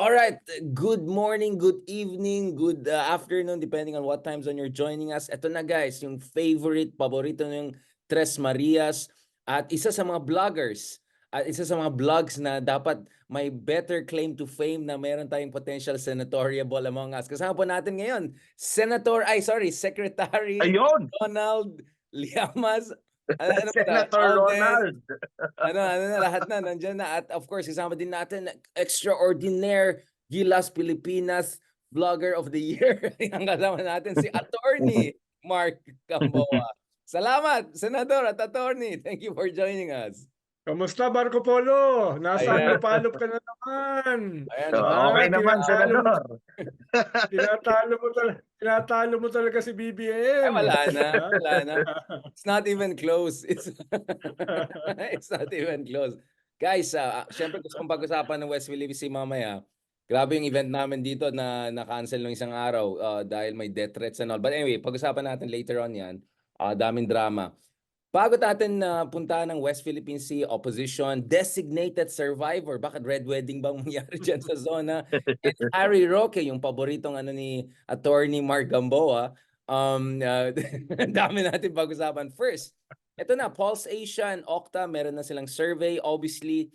All right, good morning, good evening, good afternoon, depending on what time zone you're joining us. Ito na guys, yung paborito ng Tres Marias at isa sa mga vloggers at isa sa mga vlogs na dapat may better claim to fame na meron tayong potential senatoriable among us. Kasama po natin ngayon, Secretary Ayun! Ronald Llamas. Ano Senator Alden, Ronald. ano na, lahat na, nandiyan na. At of course, kasama din natin, extraordinaire Gilas Pilipinas Vlogger of the Year. Ang kasama natin, si Attorney Mark Gamboa. Salamat, Senador at Attorney. Thank you for joining us. Kamusta, Marco Polo? Nasa Ayan. Lupalop ka na naman. Ayan, Okay naman, Senador. Tinatalo mo talaga si Ay, BBM. wala na. It's not even close. It's not even close. Guys, syempre gusto kong pag-usapan ng West Philippine Sea mamaya. Grabe yung event namin dito na na-cancel nung isang araw dahil may death threats and all. But anyway, pag-usapan natin later on yan. Daming drama. Bago natin puntahan ng West Philippine Sea opposition, designated survivor. Bakit red wedding bang mangyari dyan sa zona? And Harry Roque, yung paboritong ni Attorney Mark Gamboa. Dami natin pag-usapan. First, ito na, Pulse Asia and Okta, meron na silang survey. Obviously,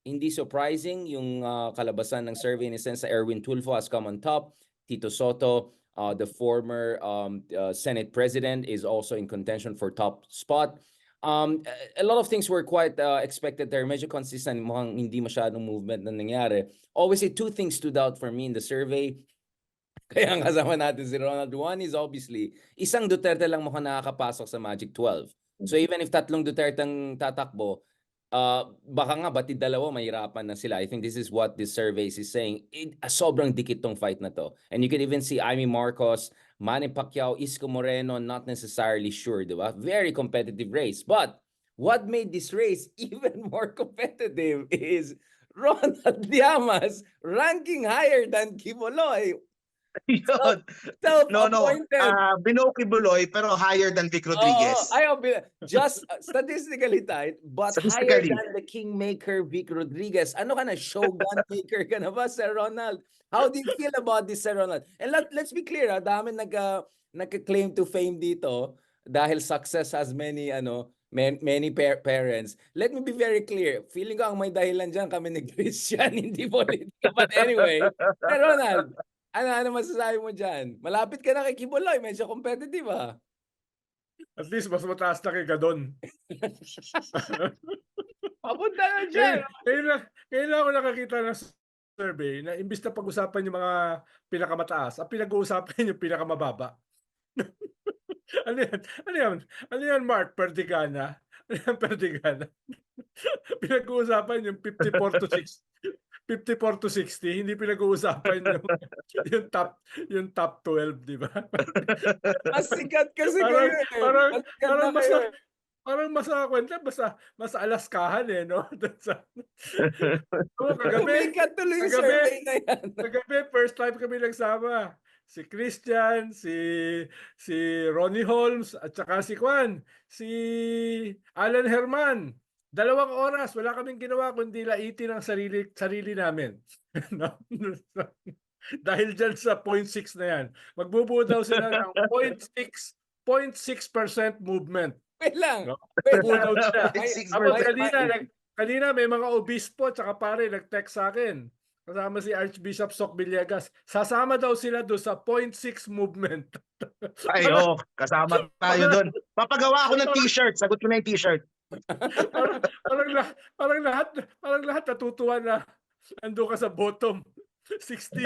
hindi surprising yung kalabasan ng survey ni Sensa Erwin Tulfo has come on top. Tito Soto, the former Senate president, is also in contention for top spot. A lot of things were quite expected there. Medyo consistent, mukhang hindi masyadong movement na nangyari. Obviously, two things stood out for me in the survey. Kaya ang kasama natin si Ronald. One is obviously, isang Duterte lang mukhang nakakapasok sa Magic 12. So even if tatlong Duterte ang tatakbo, baka nga batid dalawa mahirapan na sila. I think this is what this survey is saying. Sobrang dikit tong fight na to. And you can even see Amy Marcos, Manny Pacquiao, Isko Moreno, not necessarily sure, di ba? Very competitive race. But what made this race even more competitive is Ronald Llamas ranking higher than Kibuloy. Yun. No. Binoki Buloy pero higher than Vic Rodriguez. Just statistically tight, but higher than the Kingmaker Vic Rodriguez. Ano ka na, Shogun maker ka na ba, Sir Ronald? How do you feel about this, Sir Ronald? And let's be clear, dami nagka-claim to fame dito dahil success has many parents. Let me be very clear. Feeling ko ang may dahilan dyan kami ni Christian, hindi politika. But anyway, Sir Ronald, ano masasabi mo dyan? Malapit ka na kay Kibuloy, medyo competitive At least mas mataas na kay Gadon. Papunta na dyan. Kailan ako nakakita ng survey na imbis na pag-usapan yung mga pinakamataas, ang pinag-uusapan yung pinakamababa. Ano yan, Mark? Perdigana? Ano yan, Perdigana? Pinag-uusapan yung 54 to 60, hindi pinag-uusapan yung top 12, di ba? Mas sikat kasi kayo parang mas kwenta, mas alaskahan no? Kagabi, tuloy yung survey na yan. Kagabi, first time kami nagsama. Si Christian, si Ronnie Holmes, at saka si Alan Herman. 2 oras, wala kaming ginawa kundi laitin ang sarili namin. Dahil dyan sa 0.6 na yan. Magbubuo daw sila ng 0.6% movement. Wait lang. Magbubuo daw sila. Kanina may mga obispo at saka pare nag-text sa akin. Kasama si Archbishop Sok Villegas. Sasama daw sila doon sa 0.6 movement. Ayo, kasama tayo doon. Papagawa ako ng t-shirt. Sagot ko na yung t-shirt. parang lahat natutuwa na ando ka sa bottom 60.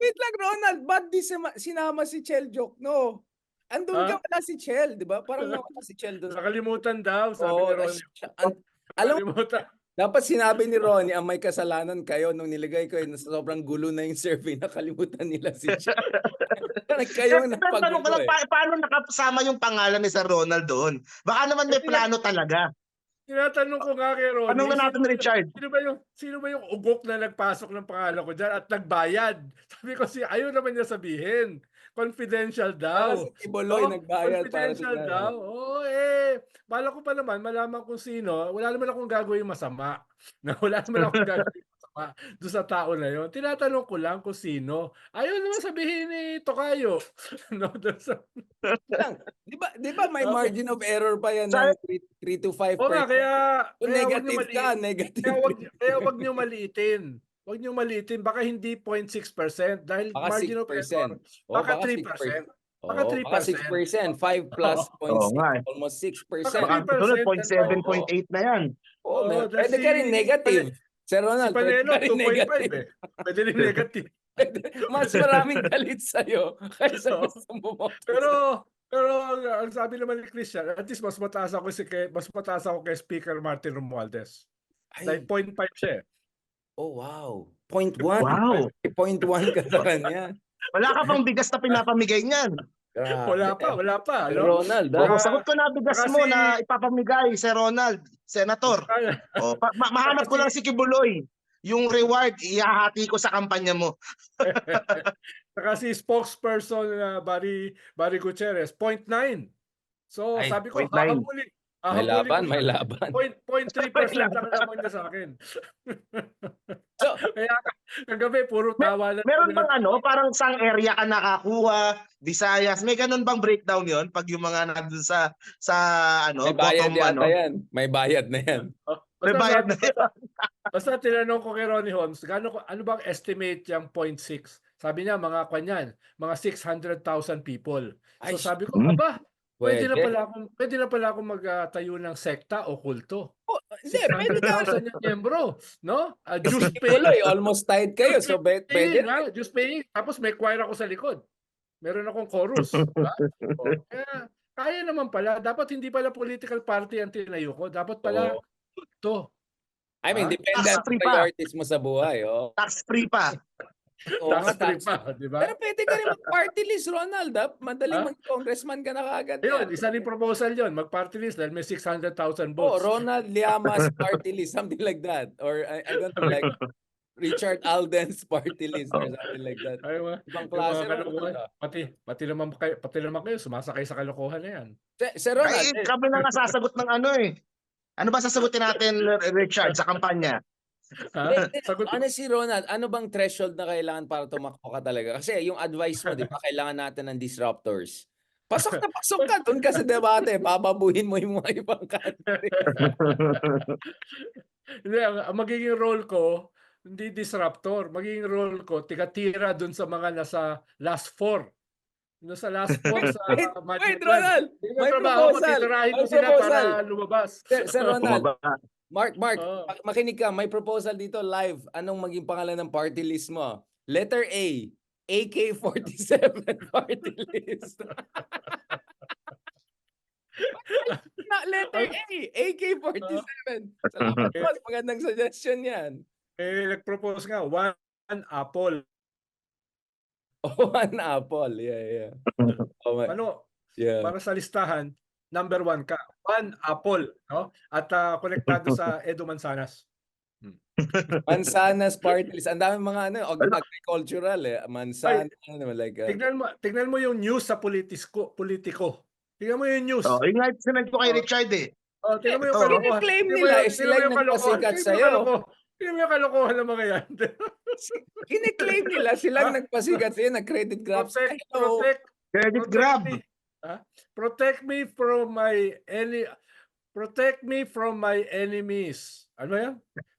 Wait lang, Ronald, ba't di sinama si Chel Jokno? Andun ka pala si Chel, di ba? Parang nawala si Chel doon. Nakalimutan daw, sabi ni Ronnie. Alam mo, dapat sinabi ni Ronnie ang may kasalanan kayo nung nilagay ko yun, sobrang gulo na yung survey, nakalimutan nila si Chel. Kayo Tanong ko lang, paano nakasama yung pangalan ni Sir Ronald doon? Baka naman may plano talaga. Tinatanong ko nga kay Ronnie. Tanong na natin, Richard. Sino ba yung ugok na nagpasok ng pangalan ko dyan at nagbayad? Sabi ko ayaw naman niya sabihin. Confidential daw. Si Kibuloy nagbayad. Confidential daw. Bala ko pa naman, malaman kung sino. Wala naman akong gagawin masama. Wala naman akong gagawin masama. doon sa tao na yon. Tinatanong ko lang kung sino. Ayaw naman sabihin ni Tokayo. No, doon sa, Lang. Di ba may Okay. margin of error pa yan Sa- ng 3 to 5%? Oo nga, Kung kaya wag niyo negative ka, negative. kaya wag niyo maliitin. Wag niyo maliitin. Baka hindi 0.6% dahil Baka margin of 6%. error. O, Baka baka 3%. 6%. Baka Oo, baka 3%. 6%. 5 plus Oo 0.6, nga eh. almost Baka 6%. Baka 3%. sunod, and 0.7, 0.8 na yan. Oo, Oo, dahil pwede ka rin negative. Sir Si Ronald, pwede Panelo, ka rin 2.5 negative. eh. Pwede rin negative. Mas maraming galit sa'yo kaysa Oo. gusto mo moto. Pero ang sabi naman ni Christian, at least mas mataas ako kay Speaker Martin Romualdez. Dahil Ay, 0.5 siya eh. oh wow. 0.1. Wow. 0.1 ka sa kanya. Wala ka pang bigas na pinapamigay niyan. Wala Grabe. pa. Sir No? Ronald, Oo, ah. sagot ko na bigas Saka mo si- na ipapamigay, Sir Ronald, Senator. Oh, mahanap ko lang si Kibuloy. Yung reward, ihahati ko sa kampanya mo. Saka si spokesperson Barry Gutierrez, 0.9. So Ay, sabi ko, 0.9. May hahabulin ko laban, siya. may laban. 0.3% lang naman niya sa akin. So, Kaya kagabi, puro tawa na. Meron bang parang sang area ka nakakuha, Visayas, may ganun bang breakdown yon pag yung mga nandun sa may bayad bottom yata yan. May bayad na yan. May bayad na yan. Basta tinanong ko kay Ronnie Holmes, ano bang estimate yung 0.6? Sabi niya, mga mga 600,000 people. Ay, So sabi ko, aba, pwede pwede. na pala ako magtayo ng sekta o kulto. Oh, hindi, pwede ka. 600,000 yung miyembro, no? Juice Kasi paying. tuloy, almost tied kayo. So, pwede. Juice paying. Tapos may choir ako sa likod. Meron akong chorus. Diba? Kaya naman pala. Dapat hindi pala political party ang tinayo ko. Dapat pala Oo. kulto. I mean, depende Tax sa free pa. priorities mo sa buhay. Oh. Tax free pa. Oo nga, Tax free tax. pa, di ba? Pero pwede ka rin mag-party list, Ronald. Madaling Ha? mag-congressman ka na kagad Ayun, yan. isa rin proposal yon, mag-party list dahil may 600,000 Oh, votes. Ronald Llamas party list, something like that. Or I don't know, like Richard Alden's party list or something like that. Ay, Ibang yung klase, mga kalokohan. Ronald. Pati naman kayo, sumasakay sa kalokohan na yan. Sir Ronald, Ay, kami na nga sasagot ng Ano ba sasagutin natin, Richard, sa kampanya? Sagot honestly, Ronald, ano bang threshold na kailangan para tumakbo ka talaga? Kasi yung advice mo, di ba, kailangan natin ng disruptors. Pasok ka, doon ka sa debate, bababuhin mo yung mga ibang country. Hindi, ang magiging role ko, hindi disruptor. Magiging role ko, tiga-tira dun sa mga nasa last four. Sa last four sa Wait, Ronald! May proposal! Titirahin ko May sila proposal! para lumabas. Sir Ronald, Mark, Oo. makinig ka. May proposal dito live. Anong maging pangalan ng party list mo? Letter A, AK-47 party list. Letter A, AK-47. Salamat, boss. Magandang suggestion yan. Nag-propose nga, one apple. One apple. Yeah. Oh, yeah. Para sa listahan, number 1 ka. One apple. No? At konektado sa Edo Manzanas. Manzanas party list. Ang dami mga agricultural eh. Manzanas, like Tignan mo yung news sa politiko. Tignan mo yung news. Oh, yung sinend ko kay Richard eh. Tignan mo yung Ito, kalokohan. claim nila, sila yung nagpasikat sa'yo. Tignan mo yung kalokohan ng mga yan. Kine-claim nila silang nagpasikat sa'yo, nag-credit grab. Credit grab. Protect me from my enemies. Ano yan?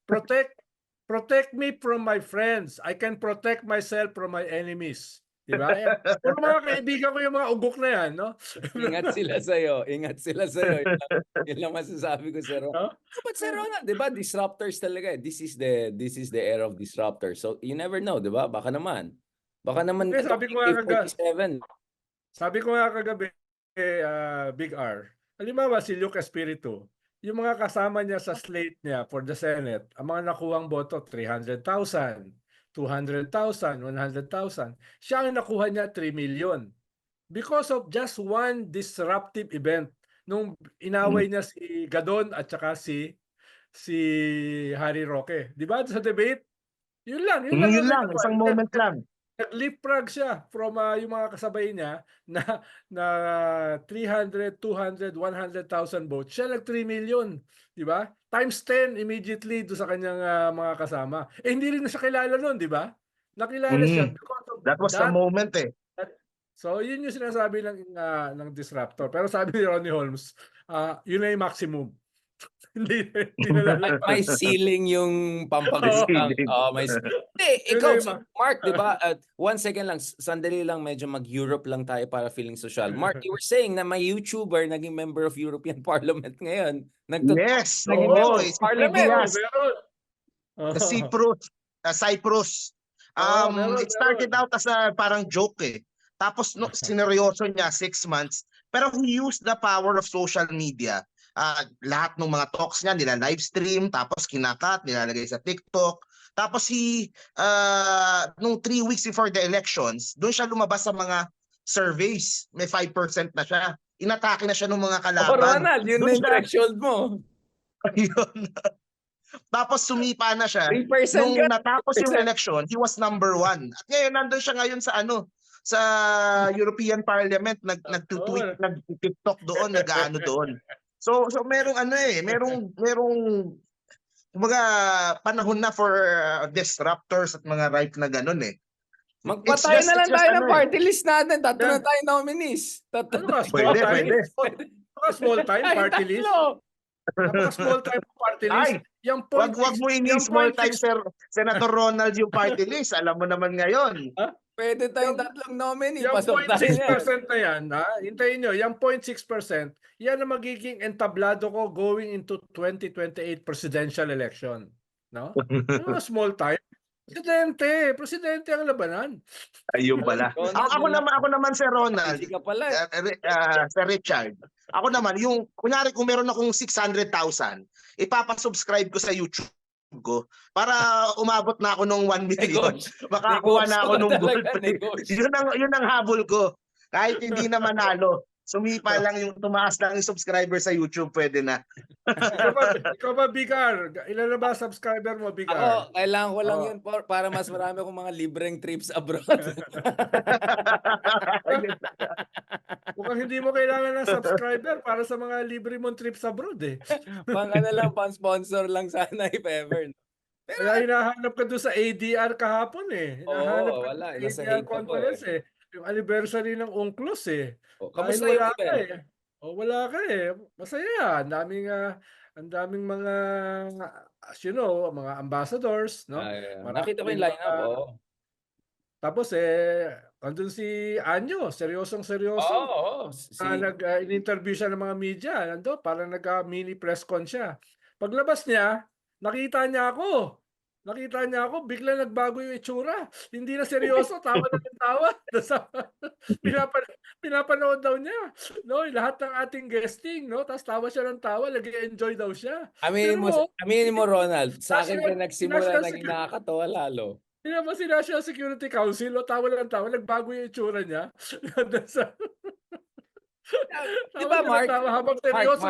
Protect me from my friends. I can protect myself from my enemies. Diba? Puro mga kaibigan ko yung mga ugok na yan, no? Ingat sila sa'yo. Yun lang masasabi ko, Sir Ronald. But Sir Ronald, di ba, disruptors talaga. This is the era of disruptors. So, you never know, di ba? Baka naman. Sabi ko nga kagabi, Big R, halimbawa si Luke Espiritu, yung mga kasama niya sa slate niya for the Senate, ang mga nakuhang boto, 300,000, 200,000, 100,000. Siya ang nakuha niya 3 million. Because of just one disruptive event. Nung inaway niya si Gadon at saka si Harry Roque. Di ba? Sa debate? Yun lang. Yun lang. Isang moment lang. nag-leapfrog siya from yung mga kasabay niya na 300, 200, 100,000 votes. Siya nag 3 million, di ba? Times 10 immediately do sa kanyang mga kasama. Eh hindi rin na siya kilala noon, di ba? Nakilala siya because of That was the moment eh. So yun yung sinasabi ng disruptor. Pero sabi ni Ronnie Holmes, yun na yung maximum. hindi na lalagpas. May ceiling yung pampagusang. Ceiling. May Hindi, Yun ikaw, na yung si Mark, di ba? 1 second lang, sandali lang, medyo mag-Europe lang tayo para feeling social. Mark, you were saying na may YouTuber naging member of European Parliament ngayon. Yes. Naging Oo, member si of Parliament. Diaz. Meron. Sa Cyprus. meron, It started out as a parang joke eh. Tapos no, sineryoso niya 6 months. Pero he used the power of social media. Lahat ng mga talks niya, nila live stream, tapos kinakat, nilalagay sa TikTok. Tapos nung 3 weeks before the elections, doon siya lumabas sa mga surveys. May 5% na siya. Inatake na siya ng mga kalaban. Ronald, yun na Doon yung siya- threshold mo. Yun. Tapos sumipa na siya. 3% Nung ka. natapos yung 3%. election, he was number 1. At ngayon, nandun siya ngayon sa European Parliament, nag-tweet, nag-TikTok doon, nag-ano doon. So merong kumbaga panahon na for disruptors at mga right na ganun eh. Magpatay na lang tayo ng party list natin. Tatlo na Yeah. tayo nominees. Ano ba? Small time? Pwede. Small time party list? Small time party list. Ay, Yung wag mo ini-small time, Senator Ronald, yung party list. Alam mo naman ngayon. Pwede tayong tatlong nominee. Yung Pasok tayo na. 0.6% na yan, hintayin nyo, yung 0.6%, yan ang magiging entablado ko going into 2028 presidential election. No? Small time. Presidente ang labanan. Ayun pala. Ronald, Ako naman Sir Ronald, Hindi ka pala. Sir Richard. Ako naman, yung kunyari kung meron akong 600,000, ipapasubscribe ko sa YouTube ko para umabot na ako ng 1 million. Makakuha na ako ng gold. Yun ang habol ko. Kahit hindi na manalo. Sumipa lang yung tumaas lang yung subscriber sa YouTube, pwede na. Ikaw ba, Bigar? Ilan na ba subscriber mo, Bigar? Ako, kailangan ko lang yun para mas marami akong mga libreng trips abroad. Mukhang hindi mo kailangan ng subscriber para sa mga libre mong trips abroad eh. Pang-sponsor lang sana if ever. Kaya hinahanap ka doon sa ADR kahapon eh. Hinahanap ka wala. doon Nasa sa ADR hate ako conference eh. Yung anniversary ng UNCLOS eh. Kamusta Dahil yung wala ka event? eh. Wala ka eh. Masaya. Ang daming mga, as you know, mga ambassadors, no? Nakita ko yung lineup. Tapos andun si Anyo, seryosong-seryoso. In-interview siya ng mga media, parang nag-mini press con siya. Paglabas niya, nakita niya ako, bigla nagbago yung itsura. Hindi na seryoso, tawa na ng tawa. Pinapanood daw niya. No, lahat ng ating guesting, no? Tapos tawa siya ng tawa, nag-enjoy daw siya. Aminin mo, Ronald, sa akin ka National nagsimula naging nakakatawa lalo. Hindi naman si National Security Council, tawa lang tawa, nagbago yung itsura niya. Di ba, Mark? Habang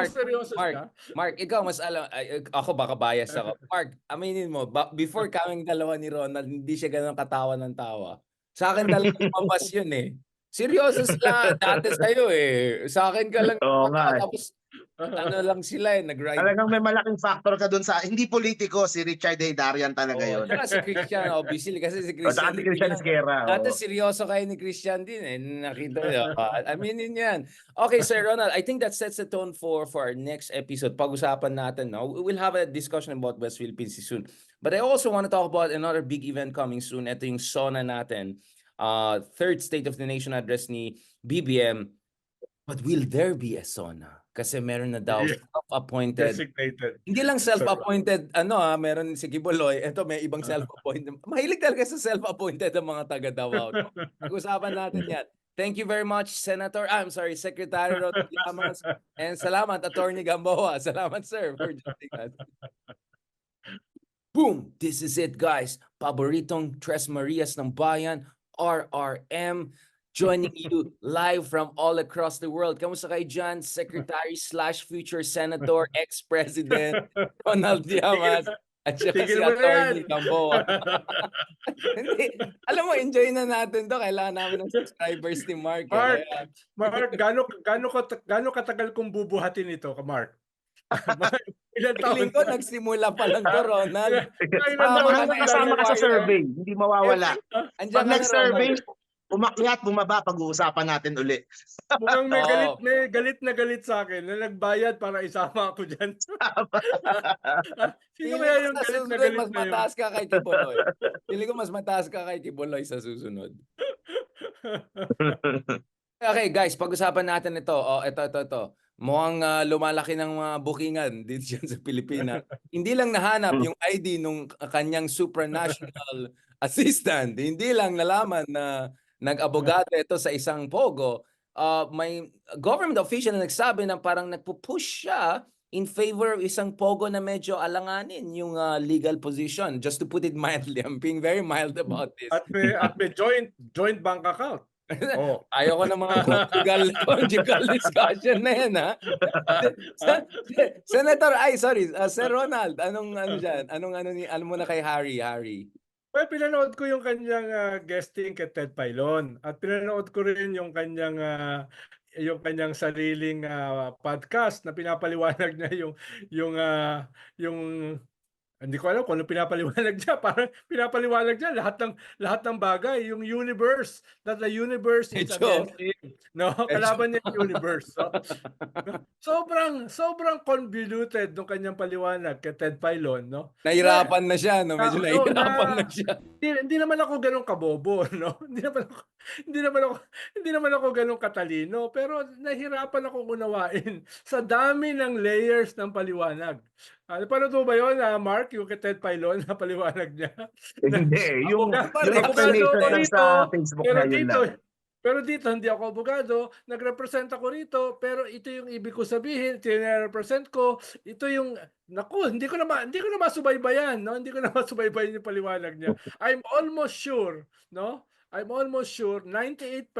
seryoso siya. Mark, ikaw mas alam, ako baka bias ako. Mark, aminin mo, before kaming dalawa ni Ronald, hindi siya ganun katawa ng tawa. Sa akin dalawang pambas yun eh. Seryoso sila dati sa'yo eh. Sa akin ka lang. Oo nga eh. Tapos ano lang sila nag-ride. Talagang may malaking factor ka dun sa, hindi politiko, si Richard Darian talaga yun. Saka si Christian, obviously, kasi si Christian. Si Christian Esguerra. Dati seryoso kayo ni Christian din eh. Nakita niyo. Aminin yan. Okay, Sir Ronald, I think that sets the tone for our next episode. Pag-usapan natin, no? We'll have a discussion about West Philippines soon. But I also want to talk about another big event coming soon. Ito yung SONA natin. Third State of the Nation address ni BBM. But will there be a SONA? Kasi meron na daw self-appointed. Designated. Hindi lang self-appointed, meron si Kibuloy. Ito may ibang self-appointed. Mahilig talaga sa self-appointed ang mga taga Davao. No? Pag-usapan natin yan. Thank you very much, Secretary Rodney Llamas. And salamat, Attorney Gamboa. Salamat, sir, for joining us. Boom! This is it, guys. Paboritong Tres Marias ng Bayan, RRM. Joining you live from all across the world. Kamusta kayo dyan? Secretary / future Senator, ex-President Ronald Llamas. At saka si Tigil mo na yan. Attorney Gamboa. Hindi. Alam mo, enjoy na natin to. Kailangan namin ng subscribers ni Mark. Mark, Kaya, Mark, gaano katagal kong bubuhatin ito, Mark? Ilan feeling ko nagsimula pa lang to, Ronald. Hanggang kasama ka sa survey, hindi mawawala. Andiyan Pag ka na, nag-survey, Ronald. umakyat, bumaba, pag-uusapan natin uli. Mukhang Oo. may galit na galit sa akin na nagbayad para isama ako dyan. Sino Feeling kaya ko yung sa galit na susunod, galit mas na yun? mataas ka kay Kibuloy. Feeling ko mas mataas ka kay Kibuloy sa susunod. Okay, guys, pag-usapan natin ito. Oh, ito. Mukhang lumalaki ng mga bookingan dito dyan sa Pilipinas. Hindi lang nahanap yung ID nung kanyang supranational assistant. Hindi lang nalaman na nag-abogado ito sa isang pogo. May government official na nagsabi na parang nagpo-push siya in favor of isang pogo na medyo alanganin yung legal position. Just to put it mildly, I'm being very mild about this. At may joint bank account. Oh. Ayoko ng mga conjugal discussion na yan, ha? Senator, Sir Ronald, ano dyan? Ano mo na kay Harry? Well, pinanood ko yung kanyang guesting kay Ted Filon at pinanood ko rin yung kanyang sariling podcast na pinapaliwanag niya yung hindi ko alam kung ano pinapaliwanag niya. Parang pinapaliwanag niya lahat ng bagay, yung universe, that the universe is Medyo- against him. No, kalaban niya yung universe. So, sobrang convoluted nung kanyang paliwanag kay Ted Filon, no? Nahirapan na siya, no? Medyo Oo, nahirapan na siya. Hindi naman ako ganun kabobo, no? Hindi naman ako ganun katalino, pero nahirapan akong unawain sa dami ng layers ng paliwanag. Paano to ba yun, Mark, yung kay Ted Filon na paliwanag niya? Hindi, yung Abogado explanation ako lang rito, sa Facebook pero na yun dito, lang. pero dito hindi ako abogado, nagrepresent ako rito, pero ito yung ibig ko sabihin, tine-represent ko, ito yung naku, hindi ko na masubaybayan, no? Hindi ko na masubaybayan yung paliwanag niya. I'm almost sure, no? 98%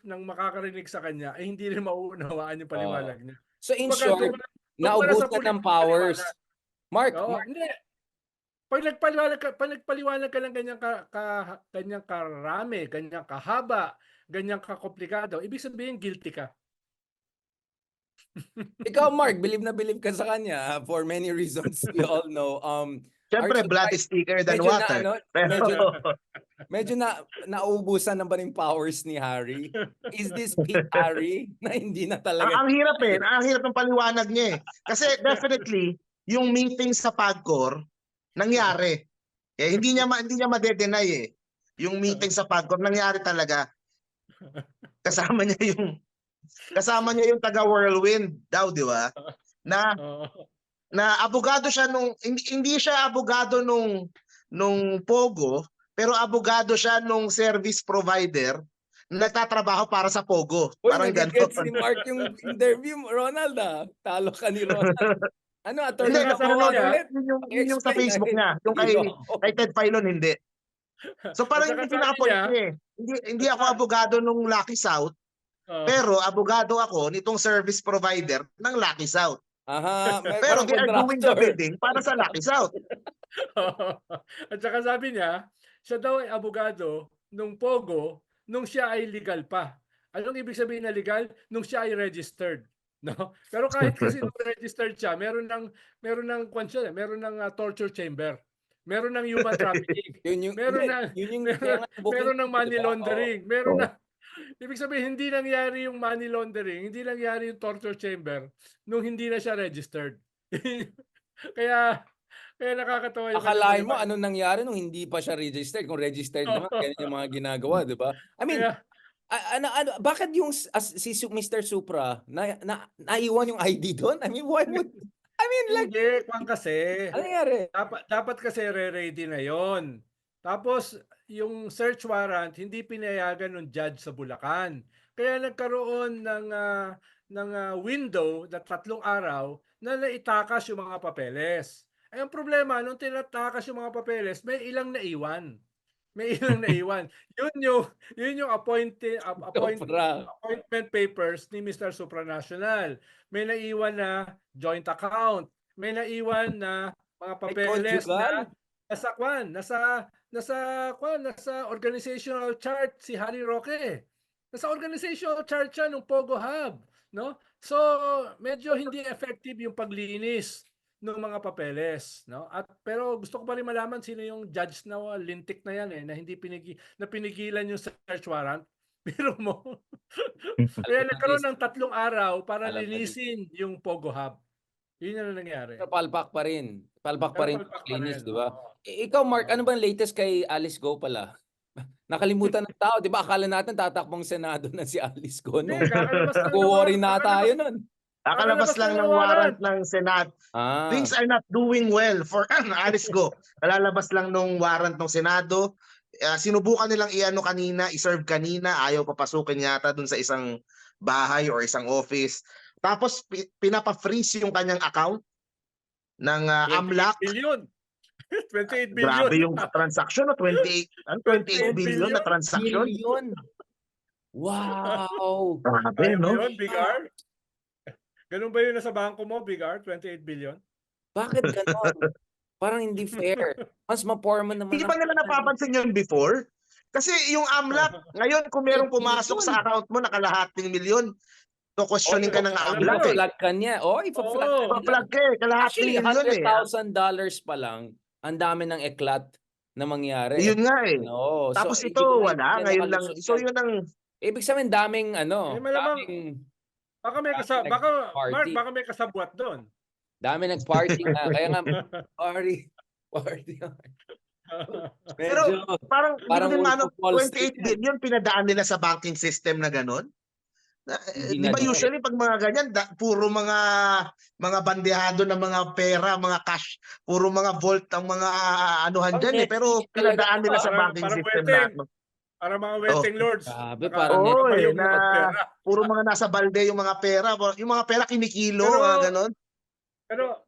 ng makakarinig sa kanya ay hindi rin mauunawaan yung paliwanag niya. So in Kumbaga, short, naubusan ng powers. Mark, Oo, hindi. Pag nagpaliwanag ka ng ganyang karami, ganyang kahaba, ganyang kakomplikado, ibig sabihin guilty ka. ikaw Mark, believe na believe ka sa kanya for many reasons we all know. Siyempre, are you blood is thicker than medyo water. medyo nauubusan na ba ng powers ni Harry? Is this Pete Harry na hindi na talaga? Ang hirap ang hirap ng paliwanag niya eh. Kasi definitely, yung meeting sa PAGCOR, nangyari. Hindi niya madedenay eh. Yung meeting sa PAGCOR, nangyari talaga. Kasama niya yung taga Whirlwind daw, di ba? Na abogado siya hindi siya abogado nung Pogo, pero abogado siya nung service provider na nagtatrabaho para sa Pogo. Uy, Parang nag-gets gano'n. ni Mark yung interview mo, Ronald, ah. Talo ka ni Ronald. Ano, attorney Hindi, ka Sabi po niya, ulit? yun yung sa Facebook niya. Yung kay Ted Filon, hindi. So parang At saka yung pinaka-point sabi niya eh. Hindi ako abogado nung Lucky South, pero abogado ako nitong service provider ng Lucky South. Aha, Pero they are doing the contractor. bidding para sa Lucky South. At saka sabi niya, siya daw ay abogado nung Pogo nung siya ay legal pa. Anong ibig sabihin na legal? Nung siya ay registered, no? Pero kahit kasi nung registered siya, meron ng torture chamber. Meron ng human trafficking. Meron ng money laundering. Ibig sabihin, hindi nangyari yung money laundering, hindi nangyari yung torture chamber nung hindi na siya registered. Kaya nakakatawa yung Akalain mo anong nangyari nung hindi pa siya registered? Kung registered naman, ganyan yung mga ginagawa, di ba? I mean, bakit yung si Mr. Supra naiwan yung ID doon? I mean, Hindi, kasi. Ano nangyari? Dapat kasi re-ready na yon. Tapos, yung search warrant, hindi pinayagan ng judge sa Bulacan. Kaya nagkaroon ng window na 3 araw na naitakas yung mga papeles. Ay, ang problema, nung tinatakas yung mga papeles, may ilang naiwan. Yun yung appointment papers ni Mr. Supranational. May naiwan na joint account. May naiwan na mga Ay, papeles conjugal? nasa organizational chart si Harry Roque. Nasa organizational chart siya nung Pogo Hub, no? So, medyo hindi effective yung paglinis ng mga papeles, no? Pero gusto ko pa rin malaman sino yung judge na lintik na yan na hindi pinigilan yung search warrant. Pero mo. Kaya nagkaroon ng 3 araw para Alam na linisin yung Pogo Hub. Yun yung nangyari. Pero palpak pa rin. Palpak pa Pero rin palpak pa paglinis, rin, di ba? oo. Ikaw, Mark, Oo. ano bang latest kay Alice Go pala? Nakalimutan ng tao, di ba? Akala natin tatakbong Senado na si Alice Go. No? Hindi, kakalabas lang ng Nag-worry na kakalabas- tayo nun. Kakalabas lang ng warrant ng Senado. Ah, Things are not doing well for Alice Go. Kalalabas lang nung warrant ng Senado. Sinubukan nilang iano kanina, iserve kanina, ayaw papasukin yata dun sa isang bahay or isang office. Tapos pinapa-freeze yung kanyang account ng 28 AMLAC. billion. 28 billion. Grabe yung transaction, no? 28 billion na transaction. billion. Wow. Grabe, Ayaw no? mo yun, Big R? Ganun ba yun nasa bangko mo, Big R? 28 billion? Bakit ganon? Parang hindi fair. Mas ma-forma naman. Hindi ba nila napapansin yun before? Kasi yung AMLAC, ngayon kung merong pumasok sa account mo na kalahating milyon, so questioning ka ng alam AMLAC mo, eh. Flag ka niya. Oh, ipa-flag Oo. ka nila. Pa-flag ka eh, kalahating Actually, milyon eh. $100,000 pa lang, ang dami ng eklat na mangyari. Yun nga eh. No. Tapos ibig ito, sabihin, wala. yan Ngayon lang. nakalusot So yan. yun ang... Ibig sabihin, daming malamang, daming baka may Dami baka, nag-party. Mark, baka may kasabwat doon. dami nag-party nga. Kaya nga, party. Pero Medyo, parang, parang hindi ko din Wolf ano, of Wall Street 28 billion pinadaan nila sa banking system na gano'n. Hindi Di na ba din. usually pag mga ganyan, puro mga bandehado ng mga pera, mga cash, puro mga vault ang mga anuhan Pang dyan eh. Pero netting talaga pinadaan to, nila ah. sa Parang- banking parang system waiting. lahat. No? Para mga waiting lords. Grabe, parang Oo eh, nakabayong na mga pera. puro mga nasa balde yung mga pera. Yung mga pera kinikilo, Pero- mga ganon.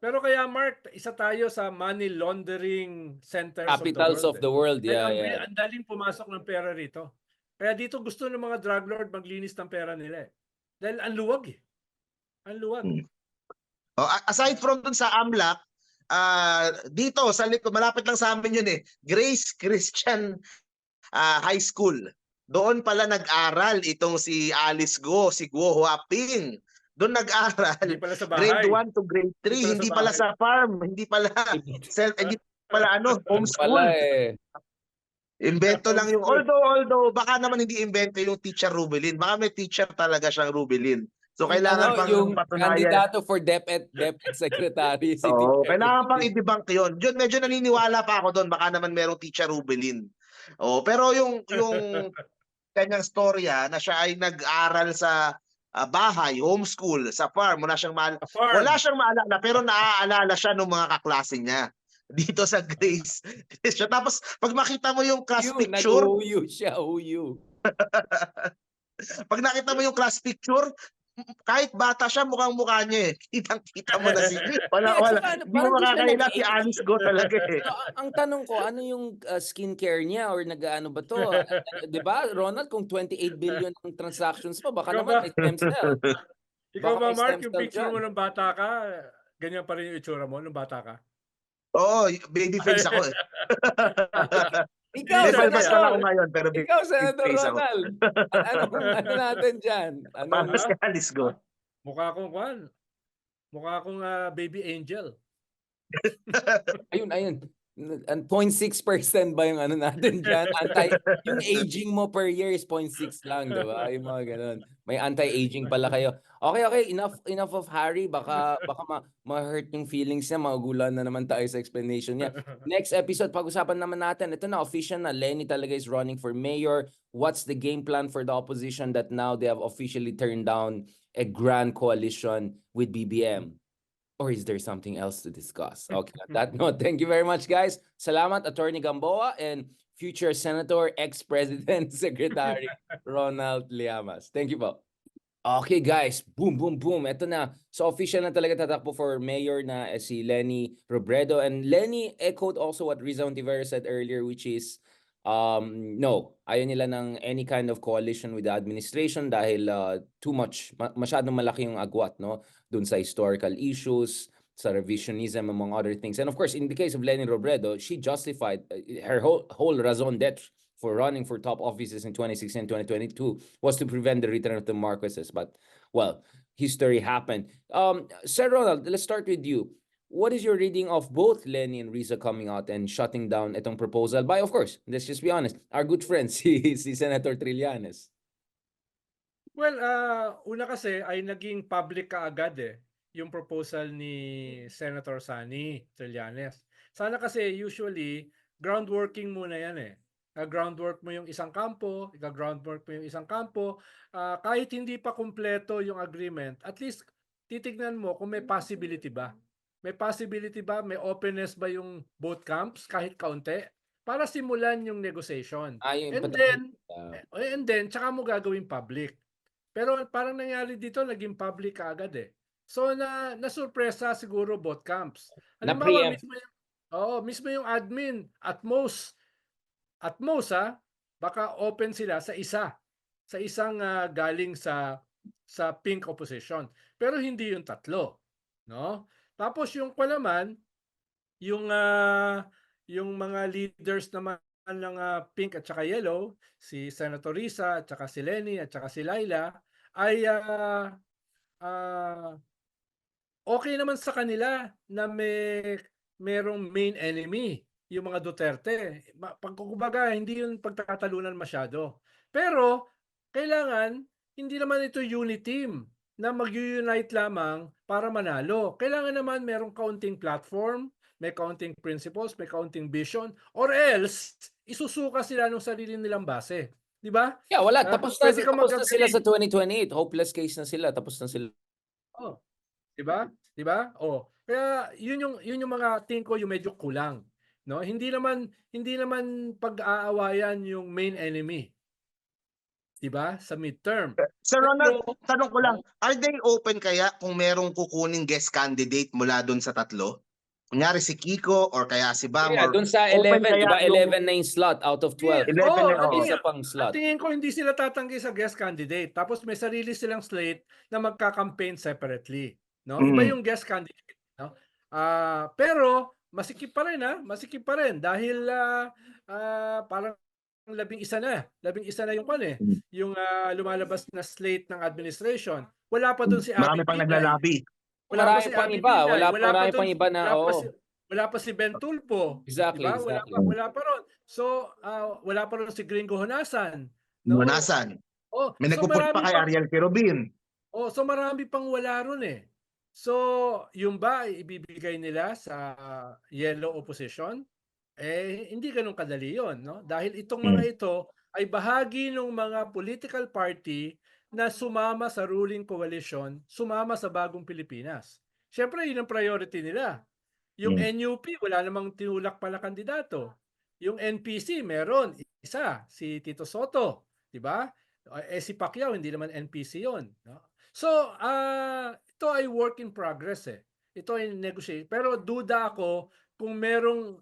Pero kaya Mark, isa tayo sa money laundering centers Capitals of the of world. the world. Kaya Yeah, yeah. ang daling pumasok ng pera rito. Kaya dito gusto ng mga drug lord maglinis ng pera nila eh. Dahil ang luwag eh. Ang luwag. Aside from dun sa AMLAC, dito sa likod, malapit lang sa amin yun eh, Grace Christian High School. Doon pala nag-aral itong si Alice Go, si Guo Huaping. Doon nag-aral. Hindi pala sa bahay. Grade 1 to grade 3, hindi pala sa farm, hindi pala hindi pala homeschool. Pala eh. Invento lang yung Homeschool. although baka naman hindi invento yung teacher Rubilin. Baka may teacher talaga siyang Rubilin. So kailangan pang yung patunayan. kandidato for DepEd secretary si Oo, Teacher kailangan pang Rubilin. i-debunk yun. Yun, medyo naniniwala pa ako doon. Baka naman merong teacher Rubilin. Oh, pero yung kanyang storya na siya ay nag-aral sa bahay, homeschool, sa farm, wala siyang maalala, pero naaalala siya ng mga kaklase niya dito sa Grace. Tapos pag makita mo yung class picture, Nag-OU siya, OU. pag nakita mo yung class picture, kahit bata siya, mukhang-mukha niya eh. Kitang-kita mo na si wala. Hindi mo makakaila si Alice Go talaga eh. So, ang tanong ko, ano yung skincare niya or nag-ano ba to? 'Di ba, Ronald, kung 28 billion ang transactions pa, baka Ikaw naman ba? may stem cell. Ikaw Baka ba may Mark, stem yung cell picture dyan. mo nung bata ka, ganyan pa rin yung itsura mo nung bata ka? Oo, baby face ako eh. Ikaw, Hindi, Balbas lang ako Senador. ngayon, pero Ikaw, Senador face ako. Ronald. Ano natin dyan? Balbas ka, Alice Go. Mukha akong baby angel. Ayun. 0.6% ba yung ano natin dyan? Yung aging mo per year is 0.6 lang, di ba? Yung mga ganun. May anti-aging pala kayo. Okay. Enough of Harry. Baka ma-hurt yung feelings niya. Magugulan na naman tayo sa explanation niya. Next episode, pag-usapan naman natin. Ito na, official na. Lenny talaga is running for mayor. What's the game plan for the opposition that now they have officially turned down a grand coalition with BBM? Or is there something else to discuss? Okay, on that note, thank you very much, guys. Salamat, Attorney Gamboa and future Senator, ex-President, Secretary Ronald Llamas. Thank you po. Okay, guys. Boom. Ito na. So, official na talaga tatakbo for mayor na si Lenny Robredo. And Lenny echoed also what Rizal Ontiveros said earlier, which is, no, ayaw nila ng any kind of coalition with the administration dahil too much, masyadong malaki yung agwat, no? Dun sa historical issues, sa revisionism, among other things. And of course, in the case of Leni Robredo, she justified her whole raison d'etre for running for top offices in 2016 and 2022 was to prevent the return of the Marcoses. But, well, history happened. Sir Ronald, let's start with you. What is your reading of both Leni and Risa coming out and shutting down itong proposal by, of course, let's just be honest, our good friend, si Senator Trillanes? Well, una kasi ay naging public kaagad yung proposal ni Senator Sani Trillanes. Sana kasi usually groundworking muna yan groundwork mo yung isang kampo, groundwork mo yung isang kampo, kahit hindi pa kumpleto yung agreement, at least titignan mo kung may possibility ba. May possibility ba, may openness ba yung both camps kahit kaunti para simulan yung negotiation. Yung And then tsaka mo gagawin public. Pero parang nangyari dito, naging public kaagad So na-surpresa siguro both camps. Halimbawa, mismo yung admin at most baka open sila sa isang galing sa pink opposition. Pero hindi yung tatlo, no? Tapos yung naman yung mga leaders naman ng pink at saka yellow, si Senator Risa at saka si Leni at saka si Laila ay okay naman sa kanila na merong main enemy yung mga Duterte. Kumbaga, hindi yung pagkakatalunan masyado. Pero kailangan hindi naman ito unity team na mag-unite lamang para manalo. Kailangan naman merong kaunting platform, may kaunting principles, may kaunting vision, or else isusuka sila ng sarili nilang base. Di ba? Yeah, wala. Tapos na sila sa mag-agree. 2028. Hopeless case na sila. Tapos na sila. Oh, di ba? Di ba? Kaya yun yung mga tingin ko yung medyo kulang, no? Hindi naman pag-aawayan yung main enemy. Di ba? Sa midterm. Sir Ronald, tanong ko lang, are they open kaya kung merong kukuning guest candidate mula doon sa tatlo? Kunyari si Kiko or kaya si Bam. Yeah, doon sa 11, di ba? 11 na yung slot out of 12. 11 na, Isa pang slot. Tingin ko hindi sila tatanggi sa guest candidate. Tapos may sarili silang slate na magka-campaign separately, no? Iba yung guest candidate, no? Pero masikip pa rin dahil parang 11 na yung yung lumalabas na slate ng administration. Wala pa doon si Abby. Marami pang naglalabi. Wala pa si Abby. Wala pa si Ben Tulpo. Exactly, diba? exactly. Wala pa ron. So, wala pa ron si Gringo Honasan. No? Honasan. May nagpuput pa kay Ariel Quirobin. So marami pang wala ron So, yung ba ibibigay nila sa yellow opposition? Hindi ganun kadali yun, no? Dahil itong mga ito ay bahagi ng mga political party na sumama sa ruling coalition, sumama sa Bagong Pilipinas. Siyempre, yun ang priority nila. Yung NUP, wala namang tinulak pa na kandidato. Yung NPC, meron. Isa, si Tito Soto. Diba? Si Pacquiao, hindi naman NPC yun. No? So, ito ay work in progress Ito ay negotiate. Pero duda ako kung merong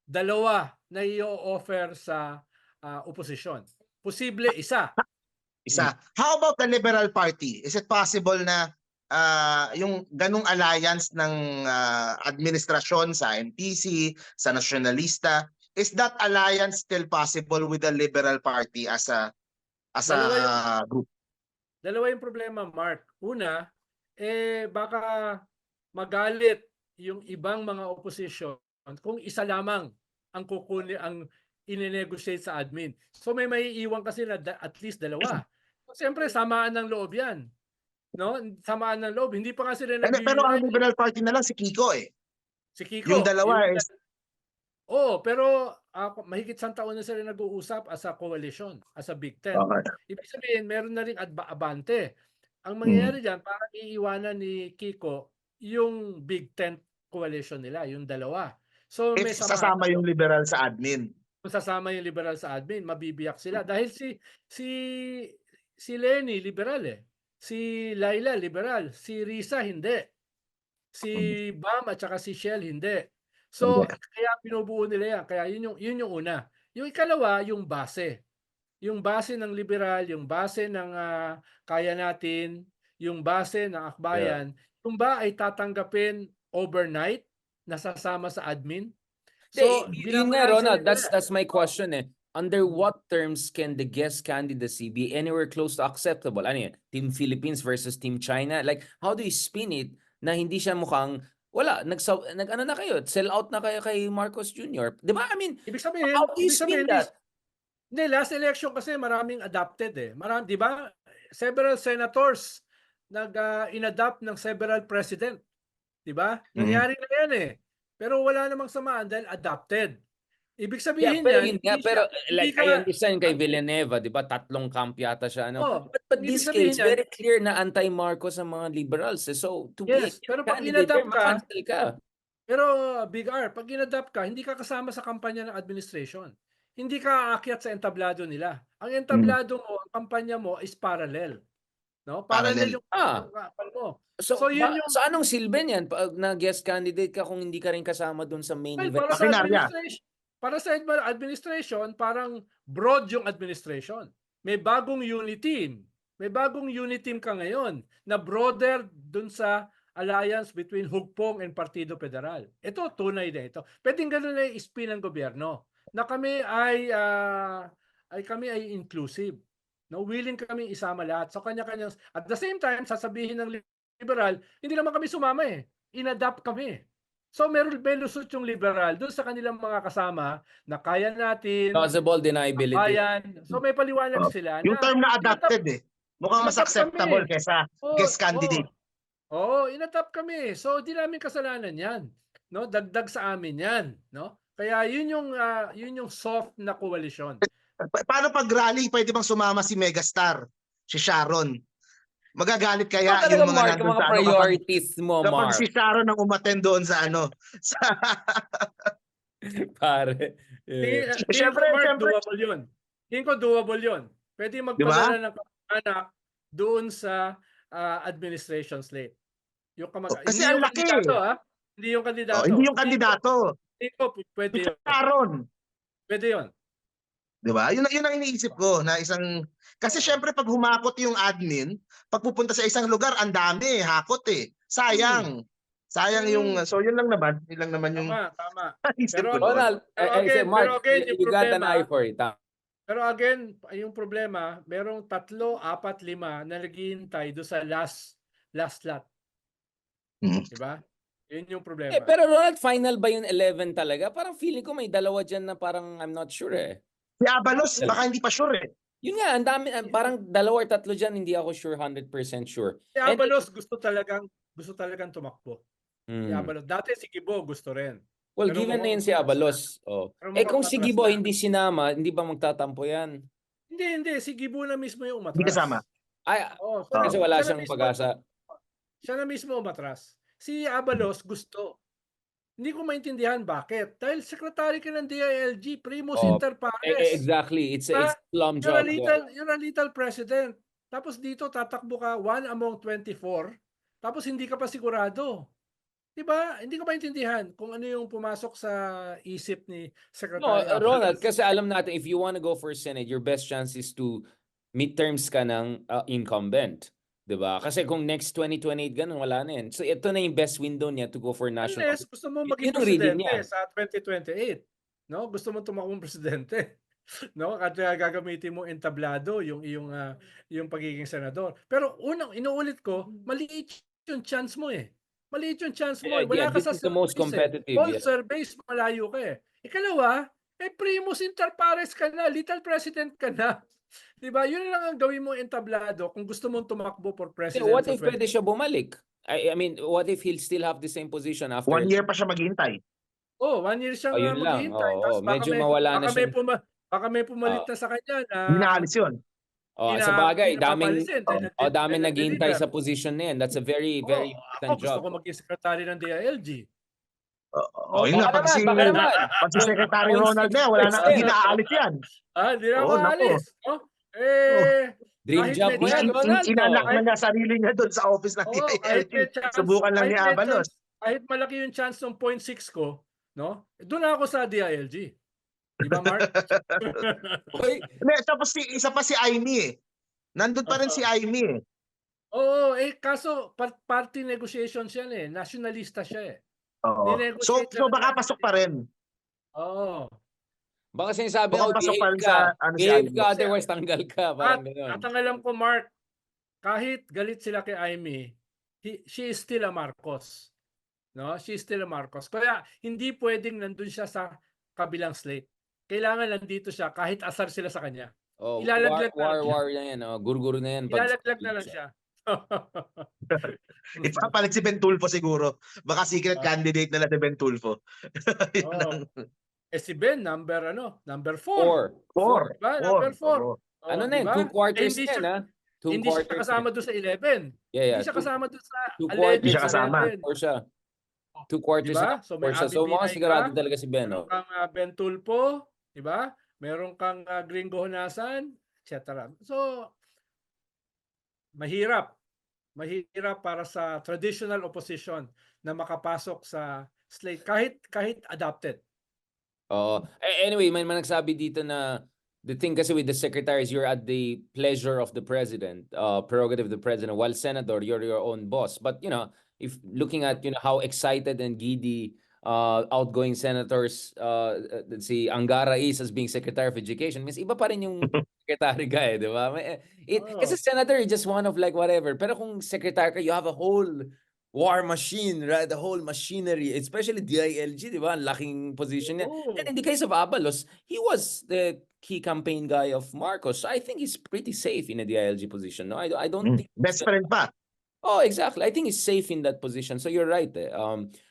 dalawa na i-offer sa opposition. Posible isa. How about the Liberal Party? Is it possible na yung ganung alliance ng administrasyon sa NPC, sa Nacionalista, is that alliance still possible with the Liberal Party as a group? Dalawa yung problema, Mark. Una, baka magalit yung ibang mga opposition kung isa lamang ang ine-negotiate sa admin. So may maiiwan kasi na at least dalawa. Siyempre, samaan ng loob yan. No? Samaan ng loob. Hindi pa kasi rin Pero ang Liberal Party na lang si Kiko Si Kiko. Yung dalawa pero mahigit 100 taon na sila nag-uusap as a coalition, as a Big Ten. Okay. Ibig sabihin, meron na rin abante. Ang mangyayari dyan, parang iiwanan ni Kiko yung Big Ten coalition nila, yung dalawa. So, may sasama yung liberal sa admin. Kung sasama yung liberal sa admin, mabibiyak sila. Dahil si Leni, liberal Si Laila, liberal. Si Risa, hindi. Si Bam at saka si Shell, hindi. So, kaya binubuo nila yan. Kaya yun yung una. Yung ikalawa, yung base. Yung base ng liberal, yung base ng kaya natin, yung base ng akbayan, yung ba ay tatanggapin overnight na sasama sa admin? So, Yun bilang nga, answer Ronald, nila, that's my question eh. Under what terms can the guest candidacy be anywhere close to acceptable? Ano yun? Team Philippines versus Team China? Like, how do you spin it na hindi siya mukhang, wala, ano na kayo, sell out na kayo kay Marcos Jr. Di ba? I mean, how do you spin that? Hindi, last election kasi maraming adopted eh. Di ba? Several senators nag-inadopt ng several president. Di ba? Nangyari na yan eh. Pero wala namang samaan dahil adopted. Ibig Yeah, sabihin pero yan, yun nga, hindi pero siya- like, hindi I ka- understand kay Villanueva, di ba? 3 camp yata siya. Ano? Oh, But ibig this sabihin case, yan- very clear na anti-Marcos ang mga liberals. Eh. So, to be a Yes, pero pag candidate there, inadopt ka, makancel ka. Pero Big R, pag ginadapt ka, hindi ka kasama sa kampanya ng administration. Hindi ka aakyat sa entablado nila. Ang entablado mo, ang kampanya mo is parallel. No? Parallel yung kampanya mo. So, yun yung sa anong silbi niyan pag na guest candidate ka kung hindi ka rin kasama dun sa main event? para sa Makinarya. administration. Para sa administration, parang broad yung administration. May bagong unit team. May bagong unit team ka ngayon na broader dun sa alliance between Hugpong and Partido Federal. Ito, tunay na ito. Pwedeng ganun na i-spin ng gobyerno na kami ay inclusive. No, willing kami isama lahat. So kanya-kanya. At the same time, sasabihin ng liberal, hindi naman kami sumama eh. Inadapt kami. So may lusot yung liberal doon sa kanilang mga kasama na kaya natin. Plausible deniability. So may paliwanag sila. Yung term na adopted eh. Mukhang mas acceptable kesa guest candidate. Inatap kami. So di namin kasalanan 'yan. No, dagdag sa amin 'yan, no? Kaya yun yung soft na koalisyon. Paano pag rally, pwede bang sumama si Megastar, si Sharon? Magagalit kaya yung mga Mark, nandun mga sa priorities mo, kapag Mark. si Sharon ang umattend doon sa Pare. Siyempre, Doable yun. Tingin ko doable yun. Pwede magpadala ng anak doon sa administration slate. Yung kasi ang laki. Hindi yung kandidato. Hindi yung kandidato. Tingin ko pwede yun. Sharon. Pwede yun. Diba? Yun ang iniisip ko na isang kasi syempre pag humakot yung admin, pag pupunta sa isang lugar, ang dami, hakot eh. Sayang. Sayang yung so yun lang naman yung Tama. Pero Ronald, Mark, you got an eye for it. Pero again, yung problema, merong 3, 4, 5 na naghihintay do sa last slot. Diba? Yun yung problema. Pero Ronald, final ba yung 11 talaga? Parang feeling ko may dalawa dyan na parang I'm not sure eh. Si Abalos, baka hindi pa sure eh. Yun nga, ang dami, parang 2 or 3 dyan, hindi ako sure, 100% sure. Si Abalos gusto talagang tumakbo. Si Abalos. Dati si Gibo gusto rin. Well, pero given na yun si Abalos. Kung si Gibo hindi sinama, hindi ba magtatampo yan? Hindi. Si Gibo na mismo yung umatras. Hindi kasama. Kasi wala siyang pag-asa. Siya na mismo umatras. Si Abalos gusto. Hindi ko maintindihan bakit. Dahil secretary ka ng DILG, primus inter pares. Exactly. It's plum job. You're a little president. Tapos dito tatakbo ka 1 among 24. Tapos hindi ka pa sigurado. Diba? Hindi ko maintindihan kung ano yung pumasok sa isip ni Secretary. No, Ronald, kasi alam natin if you want to go for Senate, your best chance is to midterms ka ng incumbent. Diba? Kasi kung next 2028 ganun, wala na yan. So ito na yung best window niya to go for national. Unless gusto mo maging presidente sa 2028. No? Gusto mo tumakbong presidente. No? At gagamitin mo entablado yung pagiging senador. Pero inuulit ko, maliit yung chance mo eh. Maliit yung chance mo. Wala ka sa the most competitive. All surveys, malayo ka eh. Ikalawa, primus inter pares ka na. Little president ka na. Diba? Yun lang ang gawin mo entablado kung gusto mong tumakbo for president. What if pwede siya bumalik? I mean, what if he'll still have the same position after? 1 year pa siya maghihintay. 1 year siyang maghihintay. Medyo mawala na siya. Baka may pumalit na sa kanya na... Hinaalis yun. Sa bagay, daming naghihintay sa position na yan. That's a very, very important job. Gusto ko maging secretary ng DILG. Yun nga, pag si Secretary Ronald na, wala na, hindi naaalis yan. Hindi na maalis. Dream job mo yan, Ronald. Inanak na niya sarili niya doon sa office ng DILG. Subukan lang ni Abalos. Kahit malaki yung chance ng 0.6 ko, no? Doon ako sa DILG. Di ba, Mark? Tapos isa pa si Aimee eh. Nandun pa rin si Aimee eh. Oo, kaso party negotiations yan eh. Nationalista siya eh. Oo. So, Ninegotiate lang baka ng pasok pa rin. Oo. Baka sinasabi, Baka oh, pasok pa behave rin ka. sa ano si Behave Amy. ka, otherwise tanggal ka. Parang At gano'n. ang alam ko, Mark, kahit galit sila kay Amy, she is still a Marcos. No? She is still a Marcos. Kaya hindi pwedeng nandun siya sa kabilang slate. Kailangan nandito siya kahit asar sila sa kanya. Oh, Ilalaglag na lang siya. war na yan. Oh. Gurguro na yan. Pag Ilalaglag na lang siya. Ipapalit si Ben Tulfo siguro. Baka secret candidate nila si Ben Tulfo. Yun Oo. lang. Si Ben, number 4. Four. Diba? Four. Number 4. Oo. Ano na yan? Diba? 2 quarters Hindi na yan, siya, ha? 2 hindi siya quarters. kasama doon sa 11. Yeah. Hindi siya kasama doon sa 2 alleged quarters. Hindi siya kasama. 11. Or siya. 2 quarters Diba? na So may siya. So mukhang Abby sigurado ka, talaga si Ben. meron Oh. kang Ben Tulfo, diba? Meron kang Gringo Honasan, etc. So, mahirap. Mahirap para sa traditional opposition na makapasok sa slate kahit adopted. Anyway, may nagsabi dito na the thing kasi with the secretaries, you're at the pleasure of the president, prerogative of the president, while senator, you're your own boss. But, you know, if looking at, you know, how excited and giddy outgoing senators, si Angara is as being Secretary of Education, means iba pa rin yung secretary ka eh, di ba? Kasi senator, you're just one of like whatever. Pero kung secretary ka, you have a whole war machine, right? The whole machinery, especially DILG, di ba? Ang laking position niya. And in the case of Abalos, he was the key campaign guy of Marcos. I think he's pretty safe in a DILG position. No, I don't think. Best friend pa. Oh, exactly. I think he's safe in that position. So you're right. Eh.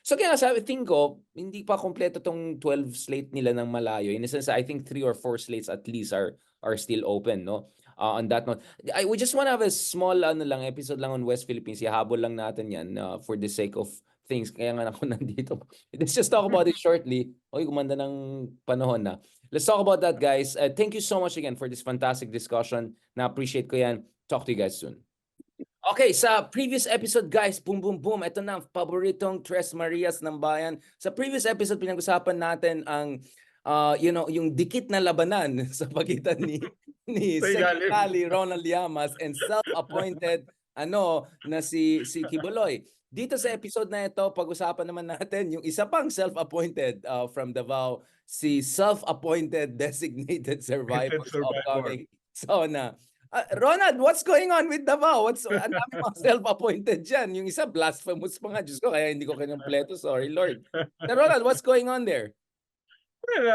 So kaya sabi, think ko, hindi pa kompleto tong 12 slate nila ng malayo. In a sense, I think 3 or 4 slates at least are still open, no? On that note, we just want to have a small episode lang on West Philippines. Ihabol lang natin yan for the sake of things. Kaya nga ako nandito. Let's just talk about it shortly. Oy, gumanda ng panahon na. Let's talk about that, guys. Thank you so much again for this fantastic discussion. Na-appreciate ko yan. Talk to you guys soon. Okay, sa previous episode, guys, boom, boom, boom. Ito na ang paboritong Tres Marias ng bayan. Sa previous episode, pinag-usapan natin ang, yung dikit na labanan sa pagitan ni Secretary Ronald Llamas and self-appointed na si Kibuloy. Dito sa episode na ito, pag-usapan naman natin yung isa pang self-appointed from Davao, si self-appointed designated survivor of upcoming SONA. Ronald, what's going on with Davao? Ang dami mga self-appointed dyan. Yung isa, blasphemous pa nga. Diyos ko, kaya hindi ko kinumpleto. Sorry, Lord. Ronald, what's going on there? Well,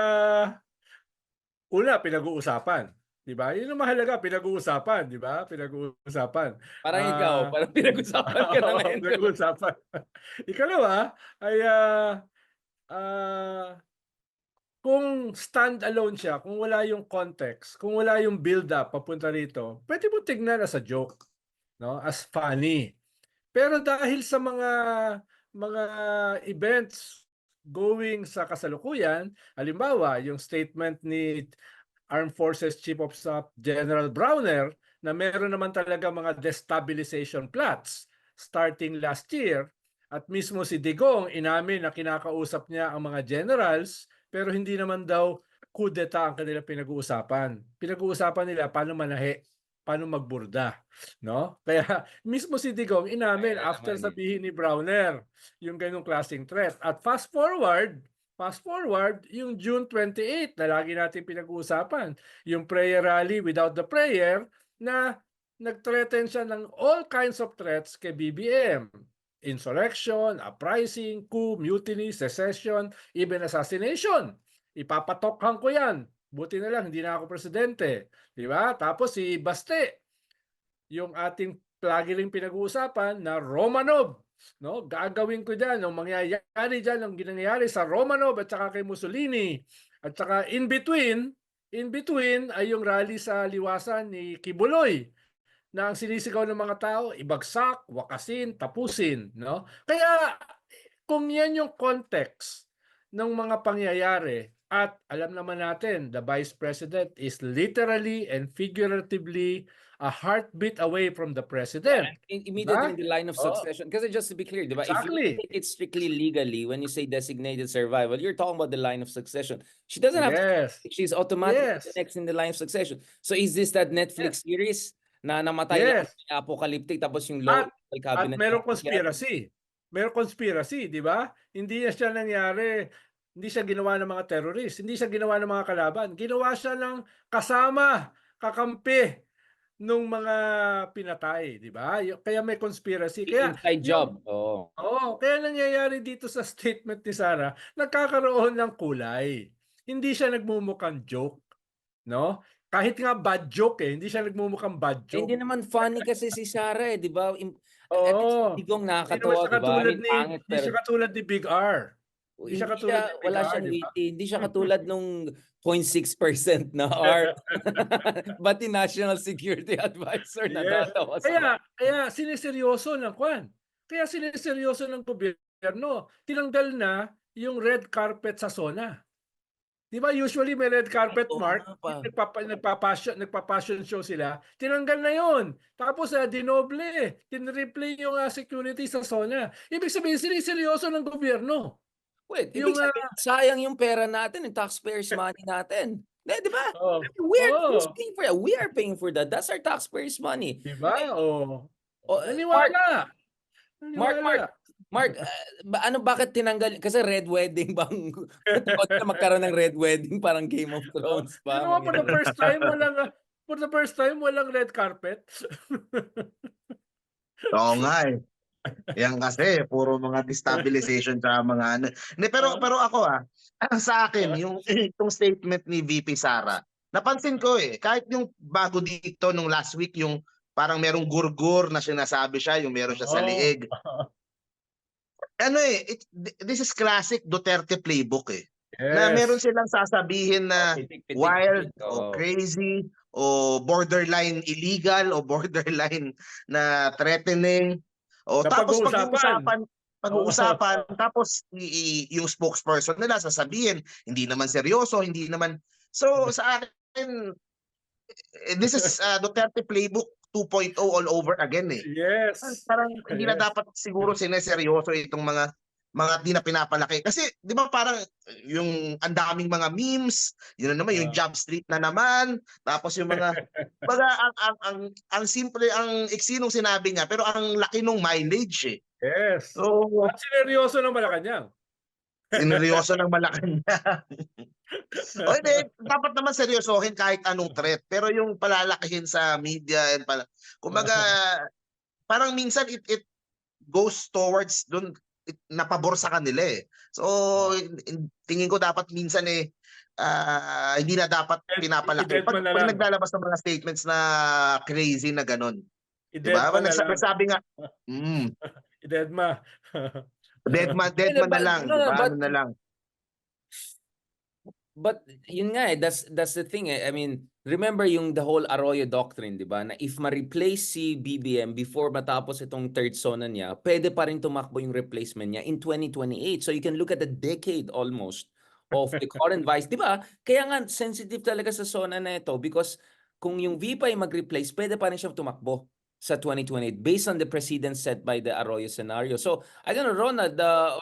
una, pinag-uusapan. Diba? Yun ang mahalaga, pinag-uusapan. Diba? Pinag-uusapan. Parang ikaw, parang pinag-usapan ka na ngayon. Pinag-uusapan. Ikalawa, ay kung stand-alone siya, kung wala yung context, kung wala yung build-up papunta rito, pwede mo tignan as a joke, no? As funny. Pero dahil sa mga events going sa kasalukuyan, halimbawa, yung statement ni Armed Forces Chief of Staff General Browner na meron naman talaga mga destabilization plots starting last year, at mismo si Digong inamin na kinakausap niya ang mga generals, pero hindi naman daw coup d'etat ang kanila pinag-uusapan. Pinag-uusapan nila paano manahe, paano magburda, no? Kaya mismo si Digong inamin after sabihin ni Browner yung ganung klaseng threat. At fast forward yung June 28 na lagi natin pinag-uusapan, yung prayer rally without the prayer na nag-threaten siya ng all kinds of threats kay BBM. Insurrection, uprising, coup, mutiny, secession, even assassination. Ipapatokhan ko yan. Buti na lang, hindi na ako presidente. Di ba? Tapos si Baste, yung ating lagi ring pinag-uusapan na Romanov. No? Gagawin ko dyan, yung mangyayari dyan, yung ginangyari sa Romanov at saka kay Mussolini. At saka in between ay yung rally sa Liwasan ni Kibuloy, na ang sinisigaw ng mga tao, ibagsak, wakasin, tapusin, no? Kaya kung yan yung context ng mga pangyayari, at alam naman natin, the Vice President is literally and figuratively a heartbeat away from the President. Immediately in the line of succession. Because just to be clear, diba? Exactly. If you take it strictly legally, when you say designated survival, you're talking about the line of succession. She doesn't have to, she's automatically next in the line of succession. So is this that Netflix series na namatay lang Yes. apocalyptic tapos yung At cabinet. merong conspiracy. Merong conspiracy, di ba? Hindi siya nangyari, hindi siya ginawa ng mga terrorist, hindi siya ginawa ng mga kalaban. Ginawa siya ng kasama, kakampi nung mga pinatay, di ba? Kaya may conspiracy. Kaya Inside job. Oo. kaya nangyayari dito sa statement ni Sarah, nagkakaroon ng kulay. Hindi siya nagmumukhang joke, no? Kahit nga bad joke hindi siya nagmumukhang bad Eh, hindi joke. naman funny kasi si Sarah di ba? At least Oo. Digong Hindi naman nakakatawa, siya di ba? I katulad mean, ni pangit hindi pero siya katulad ni Big R. Hindi siya hindi katulad siya, ni Big wala R, siyang di ba? witty. Hindi siya katulad nung 0.6% na art. Pati National Security Advisor Yes. natatawa sa Kaya siniseryoso ng kwan. Kaya siniseryoso ng gobyerno. Tinanggal na yung red carpet sa SONA. Di ba usually may red carpet, Oo Mark? nga pa. Nagpa-passion show sila. Tinanggal na yon. Tapos dinoble, tinreplay yung security sa SONA. Ibig sabihin, siniseryoso ng gobyerno. Wait, ibig Yung sabihin, sayang yung pera natin, yung taxpayers' money natin. Di ba? oh, Who's oh, paying for that? We are paying for that. That's our taxpayers' money. di ba? Oh. Oh, Mark, Naniwala. Mark, Mark, Naniwala. Mark, bakit tinanggal? Kasi red wedding bang? Takot na magkaroon ng red wedding, parang Game of Thrones You pa. know, for the first time, walang red carpet. Oo nga eh. Yan kasi puro mga destabilization sa mga ano. Hindi, pero ako sa akin yung itong statement ni VP Sara, napansin ko kahit yung bago dito nung last week yung parang merong gurgur na sinasabi siya, yung meron siya sa Oh. liig. Ano this is classic Duterte playbook Na meron Yes. silang sasabihin na Pitik-pitik. wild o Oo. crazy o borderline illegal o borderline na threatening. O Na tapos pag-uusapan. pag-uusapan tapos yung spokesperson nila sasabihin hindi naman seryoso, hindi naman. So sa akin this is Duterte playbook 2.0 all over again Yes. Parang hindi na Yes. dapat siguro sineseryoso itong mga di na pinapalaki. Kasi 'di ba parang yung ang daming mga memes, yun na naman yung job street na naman, tapos yung mga baga ang simple ang iksi nung sinabi niya pero ang laki nung mileage Yes. So At sineryoso ng Malacanang. sineryoso ng Malacanang. O hindi, dapat naman seryosohin kahit anong threat. Pero yung palalakihin sa media and kumbaga parang minsan it goes towards dun napabor sa kanila So tingin ko dapat minsan hindi na dapat pinapalaki. I-deadma na Pag lang. naglalabas ng mga statements na crazy na ganun. 'Di ba? I-deadma na lang. Nagsabi nga, I-deadma. deadman na lang, No, 'di no, ba? Ano na lang. But yun nga that's the thing I mean, remember yung the whole Arroyo doctrine, di ba? Na if ma-replace si BBM before matapos itong third SONA niya, pwede pa rin tumakbo yung replacement niya in 2028. So you can look at a decade almost of the current vice, di ba? Kaya nga sensitive talaga sa SONA na ito because kung yung V pa ay mag-replace, pwede pa rin siya tumakbo sa 2028 based on the precedent set by the Arroyo scenario. So I don't know, Ronald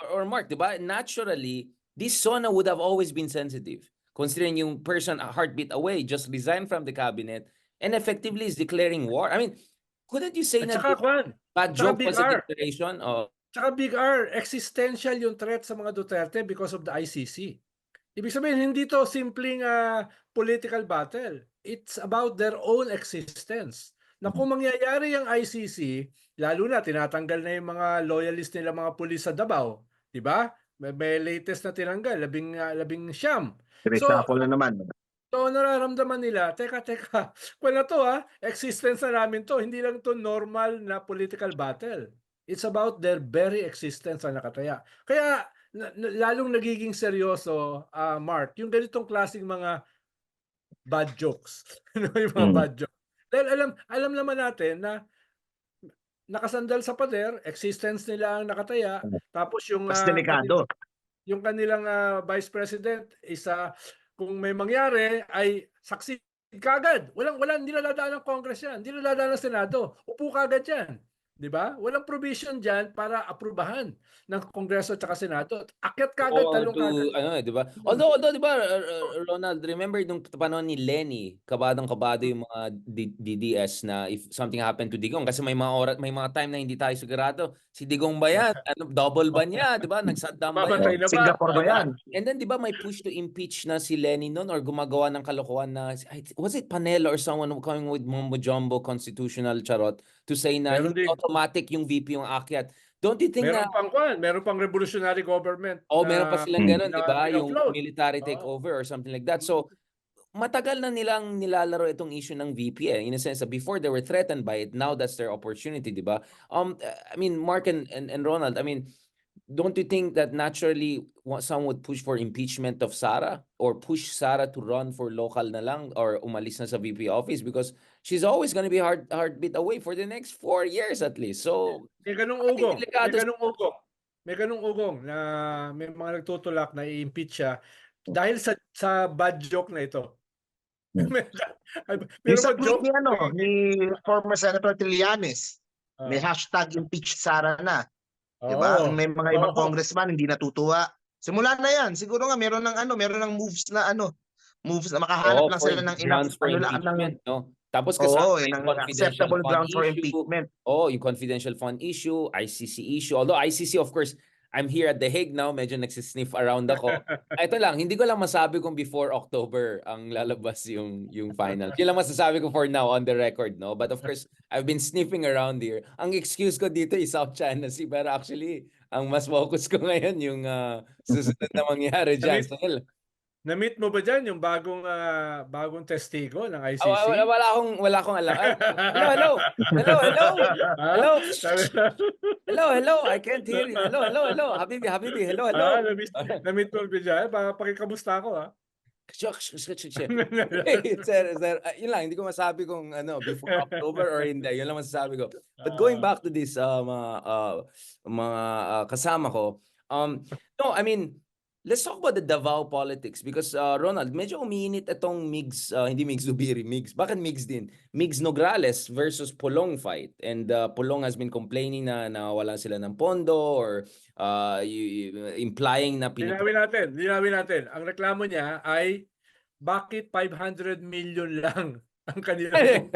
or Mark, di ba? Naturally, this SONA would have always been sensitive, considering yung person a heartbeat away just resigned from the cabinet and effectively is declaring war. I mean, couldn't you say At na saka Kwan, bad saka joke Big was a R. declaration? Tsaka Big R, existential yung threat sa mga Duterte because of the ICC. Ibig sabihin, hindi to simpleng political battle. It's about their own existence. Na kung mangyayari yung ICC, lalo na tinatanggal na yung mga loyalist nila mga pulis sa Davao, di ba? May latest na tinanggal, 19. Reshuffle na naman. So nararamdaman nila, teka, kung na to existence na namin to, hindi lang to normal na political battle. It's about their very existence na nakataya. Kaya lalong nagiging seryoso, Mark, yung ganitong klaseng mga bad jokes. Yung mga bad jokes. Dahil alam naman natin na nakasandal sa pader, existence nila ang nakataya, tapos yung Mas delikado. yung kanilang vice president kung may mangyari ay succeed kagad. Hindi na dadaan ng Congress yan. Hindi na dadaan ng Senado. Upo kagad yan. 'di ba? Walang provision diyan para aprubahan ng Kongreso at Senado. Akyat kagad, Oo, talong kagad. di ba? Mm. Although, di ba, Ronald, remember nung panahon ni Lenny, kabadang-kabado yung mga DDS na if something happened to Digong, kasi may mga time na hindi tayo sigurado, si Digong ba yan? Double ba niya? Di ba? Nag-shutdown ba Mamatay yan? na ba? Singapore ba yan? And then, di ba, may push to impeach na si Lenny noon or gumagawa ng kalokohan na, was it Panelo or someone coming with Mumbo Jumbo constitutional charot to say na Meron hindi din. automatic yung VP yung akyat? Don't you think na Meron pang revolutionary government meron pa na silang ganun, di ba? Yung pina-float. military Oo. takeover or something like that. So, matagal na nilang nilalaro itong issue ng VP in a sense that before they were threatened by it, now that's their opportunity, di ba? I mean, Mark and Ronald, I mean, don't you think that naturally some would push for impeachment of Sara or push Sara to run for local na lang or umalis na sa VP office because she's always going to be heartbeat away for the next 4 years at least. So, May ganung Ay, ugong. delikado May ganung ugong na may mga nagtutulak na i-impeach siya dahil sa bad joke na ito. Yung Pero sa ba tweet joke? ni former Senator Trillanes, may hashtag impeach Sara na. Diba? May mga ibang congressman hindi natutuwa. Simula na yan. Siguro nga meron ng moves na makahanap lang for sila ng enough grounds for impeachment, no? Tapos Oo, kasama yung ng confidential acceptable fund grounds for issue. impeachment. Yung confidential fund issue, ICC issue. Although ICC, of course, I'm here at The Hague now, medyo nagsisniff around ako. Ito lang, hindi ko lang masabi kung before October ang lalabas yung final. Yun lang masasabi ko for now on the record, no? But of course, I've been sniffing around here. Ang excuse ko dito is South China Sea, pero actually, ang mas focus ko ngayon yung susunod na mangyari dyan. So, Na-meet mo ba dyan yung bagong testigo ng ICC? wala akong alam. Hello. Hello. I can't hear you. Hello. Habibi. Hello. Na-meet mo ba dyan? Pakikamusta ako, ha? Sir, yun lang, hindi ko masabi kung before October or hindi. Yun lang masasabi ko. But going back to this mga kasama ko, no, I mean, let's talk about the Davao politics because Ronald, medyo umiinit itong Migs, hindi Migs Zubiri, Migs. Bakit Migs din? Migs Nograles versus Pulong fight. And Pulong has been complaining na nawalan sila ng pondo or implying na Linawin natin. Ang reklamo niya ay bakit 500 million lang ang kanilang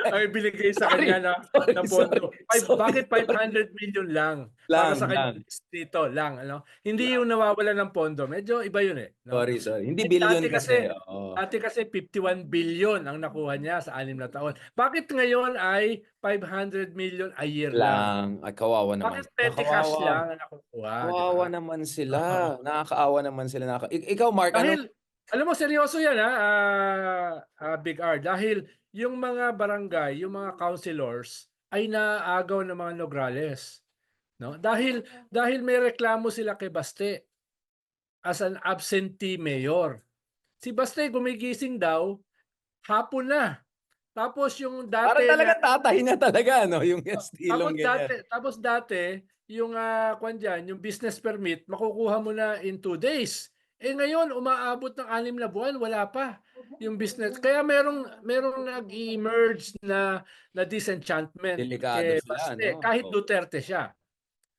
ang ibinigay sa kanya na pondo. Bakit 500 million lang para sa kanya dito lang, ano? Hindi yung nawawala ng pondo. Medyo iba yun eh. No? Sorry. Hindi billion kasi. Dati kasi 51 billion ang nakuha niya sa 6 na taon. Bakit ngayon ay 500 million a year lang? Ay, kawawa naman. Bakit petty cash lang ang nakukuha? Kawawa naman sila. Nakakaawa naman sila. Ikaw, Mark, alam mo, seryoso yan, Big R. Dahil yung mga barangay, yung mga councilors ay naaagaw ng mga Nograles. No? Dahil may reklamo sila kay Baste as an absentee mayor. Si Baste gumigising daw, hapon na. Tapos yung dati... Parang talaga tatay na talaga, no? Yung estilong ganyan. Tapos dati, yung yung business permit, makukuha mo na in 2 days. Ngayon, umaabot ng 6 na buwan, wala pa yung business. Kaya merong nag-emerge na disenchantment Delikado kay sila, Baste, no? kahit Duterte siya.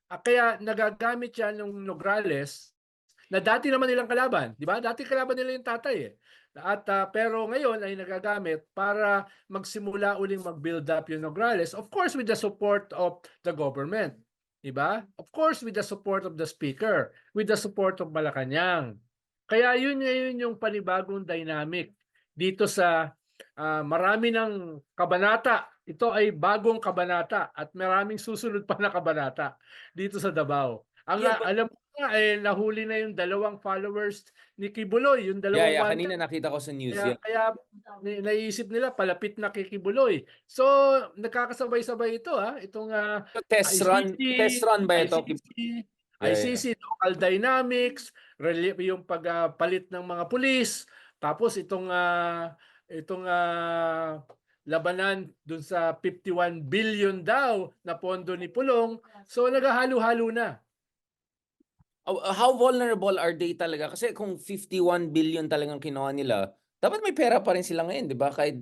Kaya nagagamit yan ng Nograles na dati naman nilang kalaban. Di ba? Dati kalaban nila yung tatay eh. Pero ngayon ay nagagamit para magsimula uling mag-build up yung Nograles. Of course, with the support of the government. Diba? Of course, with the support of the Speaker. With the support of Malacanang. Kaya yun ngayon yung panibagong dynamic dito sa marami ng kabanata. Ito ay bagong kabanata at maraming susunod pa na kabanata dito sa Davao. Alam mo nga, nahuli na yung 2 followers ni Kibuloy. Yung 2 kanina nakita ko sa news. Kaya naisip nila palapit na kay Kibuloy. So, nagkakasabay-sabay ito. Itong test run ba ito? ICC, local dynamics, yung pagpalit ng mga pulis, tapos itong labanan dun sa 51 billion daw na pondo ni Pulong. So naghahalo-halo na. How vulnerable are they talaga? Kasi kung 51 billion talagang kinuha nila, dapat may pera pa rin sila ngayon, di ba? Kahit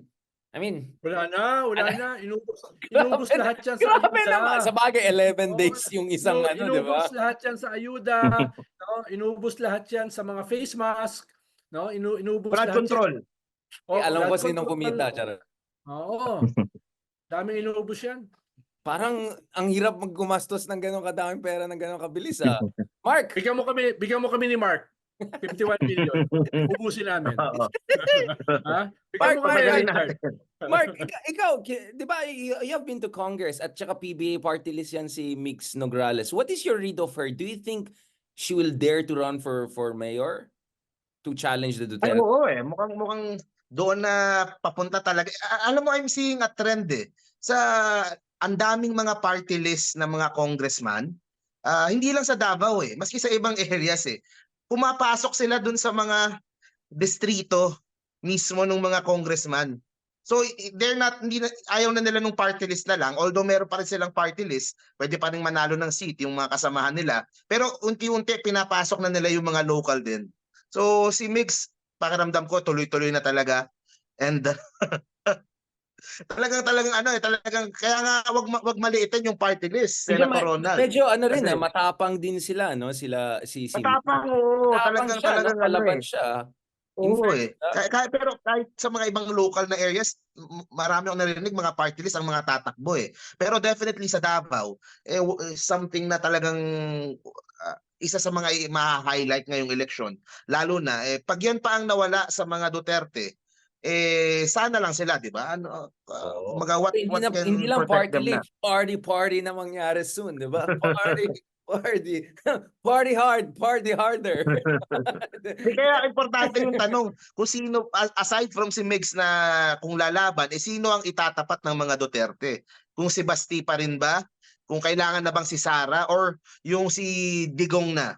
I mean, Wala na. Inubos grabe, lahat yan sa grabe ayuda. naman. Sa bagay, 11 Oo, days yung isang di ba? inubos lahat yan sa ayuda, no? Inubos lahat yan sa mga face mask, no? Inubos Flood lahat yan. control. Alam ko Flood sinong control. kumita. Charot. Oo. Daming inubos yan. Parang ang hirap maggumastos ng ganong kadaming pera ng ganong kabilis ah. Mark, Bigyan mo kami ni Mark. 51 million. Ubusin namin. Oo. Ha? Bigyan Mark, mo kami, Patagalin Richard. natin. Mark, ikaw, di ba, you have been to Congress at saka PBA party list yan si Mix Nograles. What is your read of her? Do you think she will dare to run for mayor to challenge the Ay, Duterte? oo eh. Mukhang doon na papunta talaga. Alam mo, I'm seeing a trend eh. Sa ang daming mga party list na mga congressman, hindi lang sa Davao eh, maski sa ibang areas eh. Pumapasok sila dun sa mga distrito mismo ng mga congressman. So they're not, ayaw na nila nung party list na lang, although meron pa rin silang party list, pwede pa rin manalo ng seat yung mga kasamahan nila, pero unti-unti pinapasok na nila yung mga local din. So si Migs, pakiramdam ko tuloy-tuloy na talaga, and talagang talagang kaya nga wag maliitin yung party list, Senator Ronald. Medyo rin Kasi matapang din sila, no? Si matapang, oo, matapang siya, no? talagang Palaban eh. siya. In Oo fairness, eh. Pero kahit sa mga ibang local na areas, marami akong narinig mga party list ang mga tatakbo eh. Pero definitely sa Davao, something na talagang isa sa mga ma-highlight ngayong eleksyon. Lalo na, pag yan pa ang nawala sa mga Duterte, sana lang sila, di ba? What hindi can lang protect party them na? list, party na mangyari soon, di ba? Party hard, party harder. Kaya importante yung tanong kung sino, aside from si Migs na kung lalaban, sino ang itatapat ng mga Duterte? Kung si Basti pa rin ba? Kung kailangan na bang si Sara or yung si Digong na?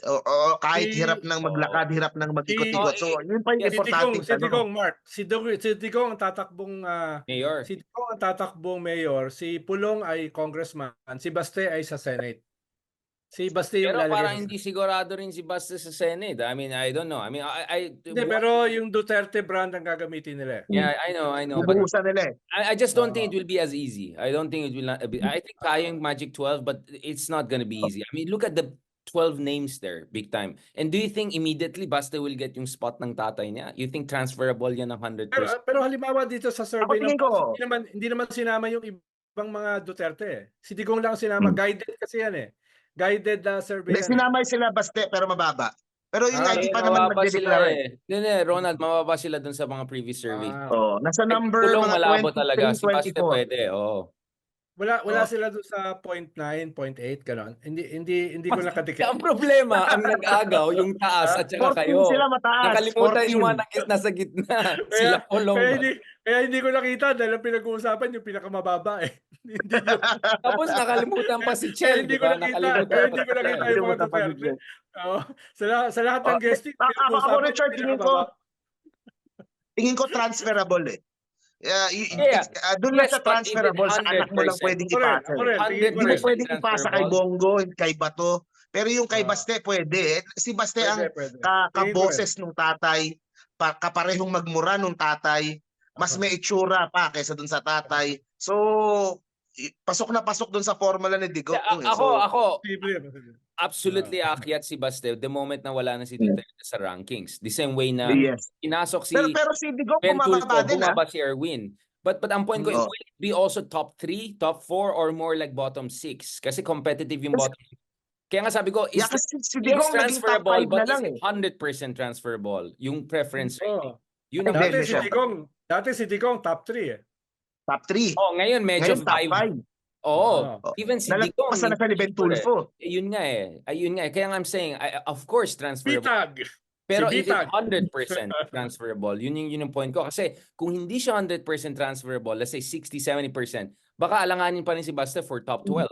O kahit hirap nang maglakad, hirap nang mag-ikot-ikot. So, yun pa yung importante Si Digong, Mark. Si Digong ang tatakbong Mayor. Si Digong ang tatakbong mayor, si Pulong ay congressman, si Baste ay sa Senate. Si Baste yung Pero lalagay. parang hindi sigurado rin si Basta sa Senate. I mean, I don't know. I mean, Hindi, pero yung Duterte brand ang gagamitin nila. yeah, I know. But Bubuhusan nila eh. I just don't think it will be as easy. I don't think it will not be. I think kayang Magic 12, but it's not gonna be easy. I mean, look at the 12 names there, big time. And do you think immediately Basta will get yung spot ng tatay niya? You think transferable yan ng 100%? Pero halimbawa dito sa survey Ako tingin ko, hindi naman sinama yung ibang mga Duterte eh. Si Digong lang sinama. Guided kasi yan eh. Guided survey yan. sinamay sila Baste pero mababa. Pero yun nga, hindi pa naman mababa sila nagde-declare. Hindi, Ronald, mababa sila dun sa mga previous surveys. Nasa number Pulong mga malabo 23, talaga. Si Basta 24. pwede, oo. Wala sila doon sa 0.9, 0.8 ganon. Hindi ko nakadikit. Ang problema, ang nag-agaw, yung taas at saka 14 kayo. sila mataas. Nakalimutan 14. yung mga nasa gitna. Sila Pulong. Kaya hindi ko nakita dahil ang pinag-uusapan yung pinakamababa eh. Hindi yun. Tapos nakalimutan pa si Chel, Hindi di ko ba? nakita. Kaya hindi ko nakita yung mga Duterte. Sa lahat ng guesting, Ako, Richard, tingin ko transferable eh. Doon lang sa transferable, sa anak mo lang pwedeng ipasa. Hindi mo pwedeng ipasa kay Bongo, kay Bato. Pero yung kay Baste pwede. Si Baste ang kaboses nung tatay, kaparehong magmura nung tatay, mas may itsura pa kaysa dun sa tatay. So, pasok na pasok dun sa formula ni Digong. Ako, absolutely akyat si Baste the moment na wala na si Duterte sa rankings. The same way na pinasok si pero si Digong Ben Tulfo, bumababa din bumaba si Erwin. But ang point ko, will it be also top 3, top 4, or more like bottom 6? Kasi competitive yung bottom. Kaya nga sabi ko, si Digong naging top 5 na lang eh. 100% transferable yung preference rating. Yun ang Dati si Digong top 3 eh. Top 3. Oh, ngayon medyo 5. Even si Digong. Nalagpasan na sa ni Ben Tulfo. Yun nga eh. Kaya nga I'm saying, of course, transferable. Bitag. Pero is it 100% transferable? Yun yung point ko. Kasi kung hindi siya 100% transferable, let's say 60-70%, baka alanganin pa rin si Basta for top 12.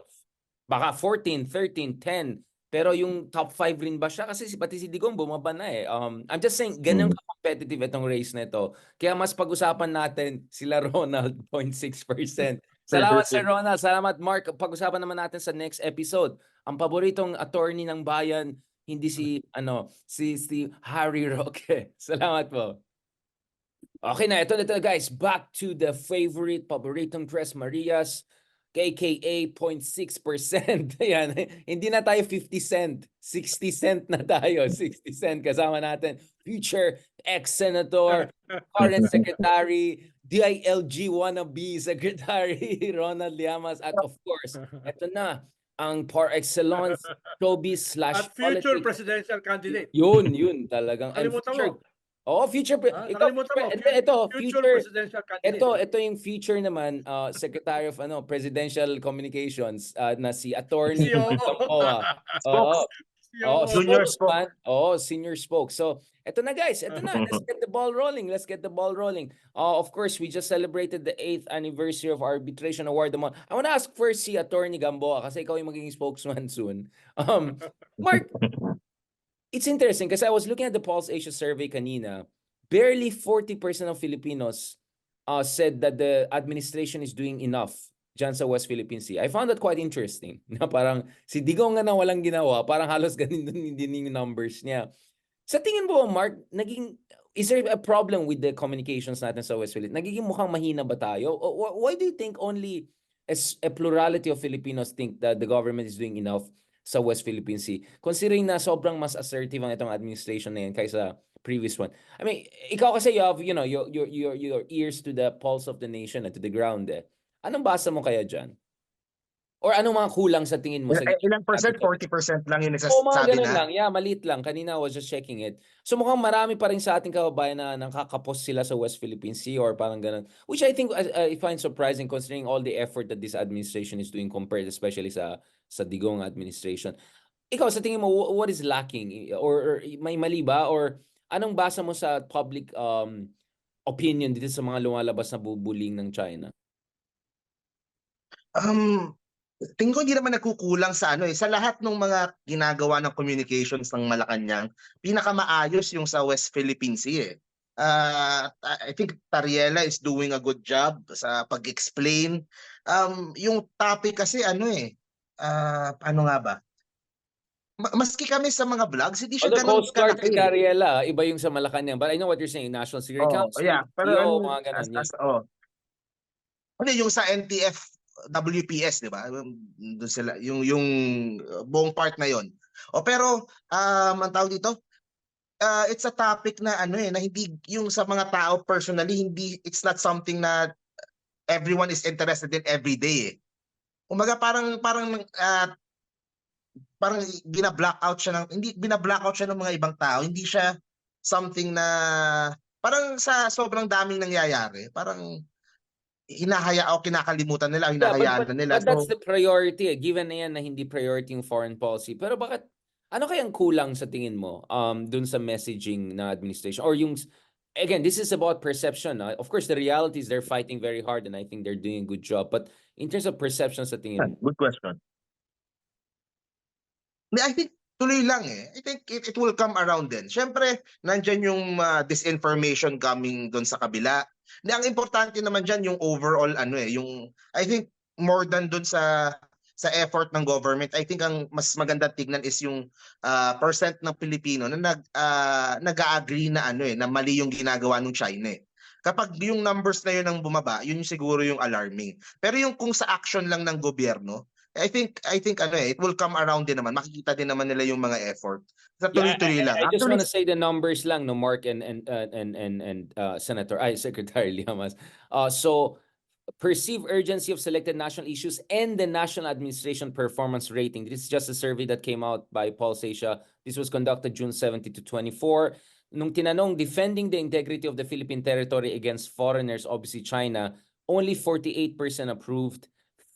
Baka 14, 13, 10. Pero yung top 5 rin ba siya? Kasi pati si Digong bumaba na eh. I'm just saying, ganun ka-competitive itong race na ito. Kaya mas pag-usapan natin sila Ronald, 0.6%. Salamat Sir Ronald. Salamat Mark. Pag-usapan naman natin sa next episode. Ang paboritong attorney ng bayan, hindi si Harry Roque. Salamat po. Okay na, ito guys. Back to the favorite paboritong Tres Marias, KKA 0.6%. Ayan, hindi na tayo 50 cent. 60 cent na tayo. 60 cent. Kasama natin future ex-senator, current secretary, DILG wannabe secretary, Ronald Llamas. At of course, ito na, ang par excellence, showbiz At future /politics. presidential candidate. Yun talagang. And Nakalimutan future, mo. future, Nakalimutan mo. ito, Future future, presidential candidate. ito yung future naman, Secretary of Presidential Communications na si Attorney COO. Gamboa. Spokes. Oo, Junior spokesman. Senior spoke. So, ito na guys, ito na. Let's get the ball rolling. Of course, we just celebrated the 8th anniversary of Arbitration Award. I want to ask first si Attorney Gamboa kasi ikaw yung magiging spokesman soon. Mark, it's interesting kasi I was looking at the Pulse Asia survey kanina. Barely 40% of Filipinos said that the administration is doing enough dyan sa West Philippine Sea. I found that quite interesting. Na parang si Digong nga na walang ginawa, parang halos ganun din yung numbers niya. Sa tingin mo, Mark, is there a problem with the communications natin sa West Philippine? Nagiging mukhang mahina ba tayo? Why do you think only a plurality of Filipinos think that the government is doing enough sa West Philippine Sea? Considering na sobrang mas assertive ang itong administration na yan kaysa previous one. I mean, ikaw kasi you have, your ears to the pulse of the nation and to the ground eh. Anong basa mo kaya dyan? Or anong mga kulang sa tingin mo? Ilang percent? 40% lang yung Mga nagsasabi ganun na. lang. Yeah, maliit lang. Kanina I was just checking it. So mukhang marami pa rin sa ating kababayan na nakakapos sila sa West Philippine Sea or parang ganun. Which I think I find surprising considering all the effort that this administration is doing compared especially sa Digong administration. Ikaw, sa tingin mo, what is lacking? Or may mali ba? Or anong basa mo sa public opinion dito sa mga lumalabas na bubuling ng China? Tingin ko hindi naman nagkukulang sa sa lahat ng mga ginagawa ng communications ng Malacanang, pinakamaayos yung sa West Philippine Sea eh. I think Tariela is doing a good job sa pag-explain. Yung topic kasi paano nga ba? Maski kami sa mga vlogs, hindi siya Although ganun Coast Guard kalaki. and Cariela, iba yung sa Malacanang. But I know what you're saying, National Security Council, Yeah, pero PO, mga ganun. yung sa NTF WPS, 'di ba? Doon sila yung buong part na 'yon. Pero ang tawag dito, it's a topic na na hindi yung sa mga tao personally, hindi, it's not something na everyone is interested in every day. Kumaga parang bina-blackout siya hindi bina-blackout siya ng mga ibang tao, hindi siya something na parang sa sobrang daming nangyayari, parang hinahaya o kinakalimutan nila, hinahayaan na nila. But that's the priority given na yan na hindi priority yung foreign policy. Pero bakit, ano kayang kulang sa tingin mo dun sa messaging na administration? Or yung, again, this is about perception. Of course, the reality is they're fighting very hard and I think they're doing a good job. But in terms of perception sa tingin mo? Good question. I think tuloy lang eh. I think it will come around din. Siyempre, nandyan yung disinformation coming doon sa kabila. Ang importante naman dyan yung overall yung I think more than doon sa effort ng government, I think ang mas maganda tignan is yung percent ng Pilipino na nag-agree na na mali yung ginagawa ng China eh. Kapag yung numbers na yun ang bumaba, yun siguro yung alarming. Pero yung kung sa action lang ng gobyerno, I think it will come around din naman. Makikita din naman nila yung mga effort. Sa tuloy-tuloy lang. I just want to say the numbers lang, no, Mark and Secretary Llamas. So perceived urgency of selected national issues and the National Administration Performance Rating. This is just a survey that came out by Pulse Asia. This was conducted June 17 to 24. Nung tinanong defending the integrity of the Philippine territory against foreigners, obviously China, only 48% approved.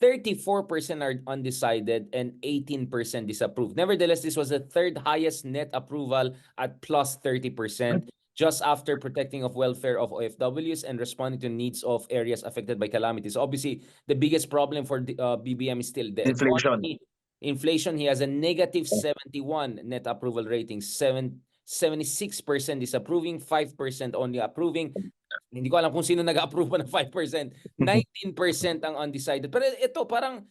34% are undecided and 18% disapproved. Nevertheless, this was the third highest net approval at plus 30%, just after protecting of welfare of OFWs and responding to needs of areas affected by calamities. Obviously, the biggest problem for the, BBM is still the inflation. Inflation, he has a negative 71 net approval rating, 76% disapproving, 5% only approving. Hindi ko alam kung sino nag-approve pa ng 5%. 19% ang undecided. Pero ito parang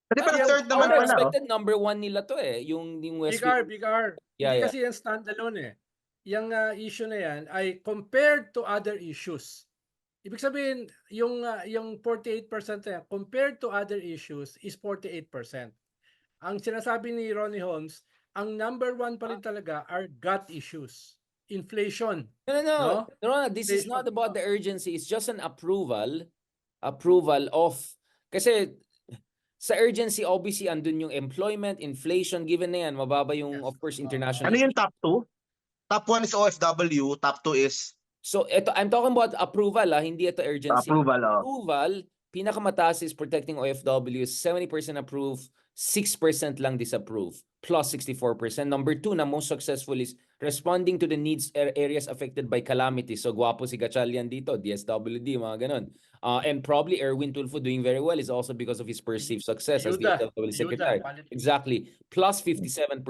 third naman pala. Expected number 1 nila to eh. Yung West Big R. Yeah, Hindi kasi yan standalone eh. issue na yan ay compared to other issues. Ibig sabihin, yung 48% na yan, compared to other issues is 48%. Ang sinasabi ni Ronnie Holmes, ang number one pa rin talaga are gut issues. Inflation. No. No? Ronald, this is Inflation. not about the urgency. It's just an approval of, kasi sa urgency, obviously, andun yung employment, inflation, given na yan, mababa yung, Yes. of course, international. Ano yung top 2? Top 1 is OFW, top 2 is So, I'm talking about approval, hindi ito urgency. approval. Approval, pinakamataas is protecting OFWs, 70% approve, 6% lang disapprove, plus 64%. Number 2 na most successful is responding to the needs areas affected by calamity. So, guwapo si Gatchalian dito, DSWD, mga ganun. And probably Erwin Tulfo doing very well is also because of his perceived success as DSWD Secretary. Exactly, plus 57%.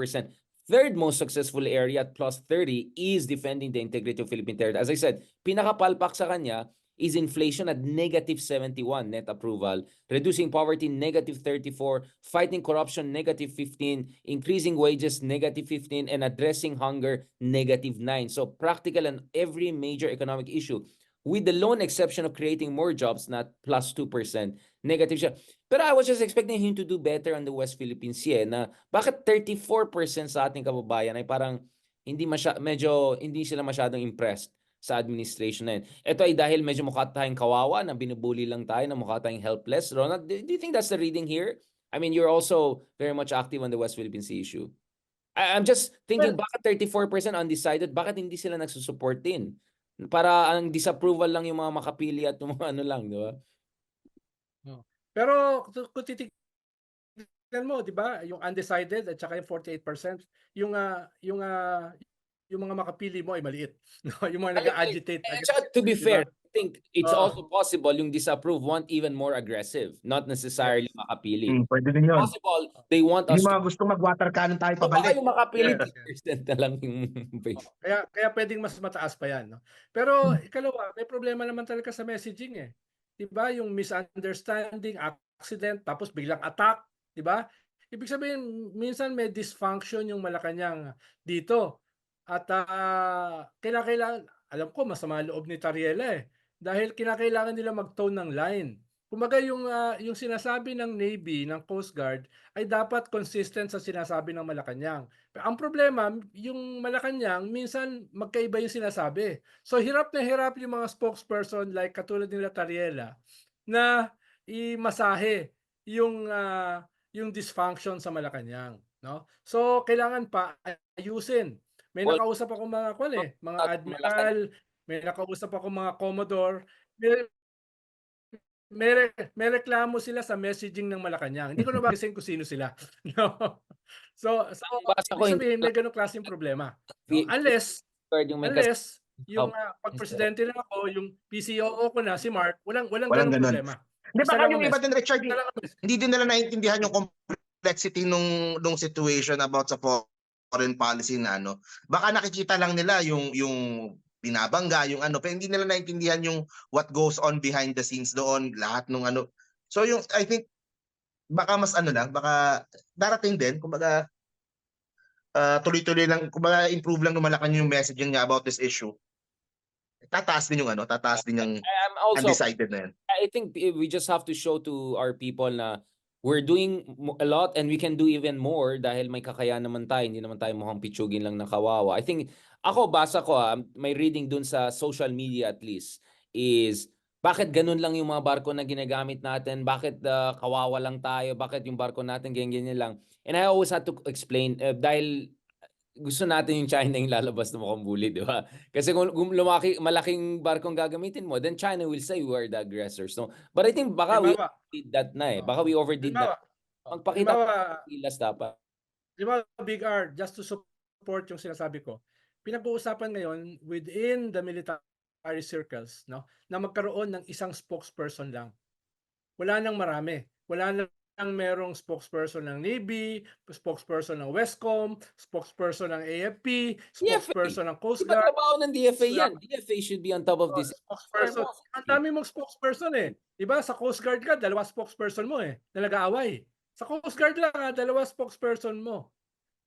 Third most successful area at plus 30 is defending the integrity of Philippine territory. As I said, pinakapalpak sa kanya is inflation at negative 71 net approval, reducing poverty negative 34, fighting corruption negative 15, increasing wages negative 15, and addressing hunger negative 9. So practical on every major economic issue, with the lone exception of creating more jobs, not plus 2%, negative siya. Pero I was just expecting him to do better on the West Philippine Sea, na bakit 34% sa ating kababayan ay parang medyo hindi sila masyadong impressed sa administration na yun. Ito ay dahil medyo mukha tayong kawawa, na binubuli lang tayo, na mukha tayong helpless. Ronald, do you think that's the reading here? I mean, you're also very much active on the West Philippine Sea issue. I'm just thinking, bakit 34% undecided? Bakit hindi sila nagsusupport din? Para ang disapproval lang yung mga makapili at yung mga ano lang, di ba? Pero kung titignan mo, di ba, yung undecided at saka yung 48%, yung mga makapili mo ay maliit. No? Yung mga nag-agitate. To be fair, I think it's Oo. also possible yung disapprove want even more aggressive, not necessarily makapili. Pwede din yun. Possible, they want us Yung mga to... gusto mag-water cannon tayo So baka pabalik. yung makapili, Yes. 10% na lang yung base. Kaya pwedeng mas mataas pa yan. No? Pero ikalawa, may problema naman talaga sa messaging eh. Di ba? Yung misunderstanding, accident, tapos biglang attack. Di ba? Ibig sabihin, minsan may dysfunction yung Malacanang dito. At kinakailangan, alam ko, masama loob ni Tariela eh. Dahil kinakailangan nila mag-tone ng line. Kumbaga yung sinasabi ng Navy, ng Coast Guard, ay dapat consistent sa sinasabi ng Malacanang. Ang problema, yung Malacanang, minsan magkaiba yung sinasabi. So hirap na hirap yung mga spokesperson like katulad nila Tariela na imasahe yung dysfunction sa Malacanang. No? So kailangan pa ayusin. May nakausap ako mga mga admiral, may nakausap ako mga commodore, may reklamo sila sa messaging ng Malacanang. Hindi ko na bagisin kung sino sila. No? So ibig sabihin, may ganong klaseng problema. No? Unless yung pag-presidente na ako, yung PCOO ko na, si Mark, walang ganong problema. Di ba yung iba din, Richard, hindi din nila naiintindihan yung complexity nung situation about sa foreign policy na ano. Baka nakikita lang nila yung binabangga, yung ano, pero hindi nila naintindihan yung what goes on behind the scenes doon, lahat nung ano. So yung, I think, baka mas ano lang, baka darating din, kumbaga, tuloy-tuloy lang, kumbaga improve lang ng Malacanang yung messaging niya about this issue. Tataas din yung undecided na yan. I think we just have to show to our people na we're doing a lot and we can do even more dahil may kakayahan naman tayo, hindi naman tayo mukhang pitsugin lang na kawawa. I think, basa ko, may reading dun sa social media at least, is bakit ganun lang yung mga barko na ginagamit natin, bakit kawawa lang tayo, bakit yung barko natin ganyan lang. And I always had to explain, dahil gusto natin yung China yung lalabas na mukhang bully, di ba? Kasi kung malaking barkong gagamitin mo, then China will say we are the aggressors. No? But I think baka we overdid that na eh. Baka we overdid that. Magpakita ilas dapat. Di ba, Big R, just to support yung sinasabi ko, pinag-uusapan ngayon within the military circles, no, na magkaroon ng isang spokesperson lang. Wala nang marami. Wala nang merong spokesperson ng Navy, spokesperson ng Westcom, spokesperson ng AFP, spokesperson ng Coast Guard. Trabaho ng DFA yan. DFA should be on top of this. Spokesperson. Ang dami mong spokesperson eh. Diba sa Coast Guard ka, 2 spokesperson mo eh, na nag-aaway. Sa Coast Guard lang, 2 spokesperson mo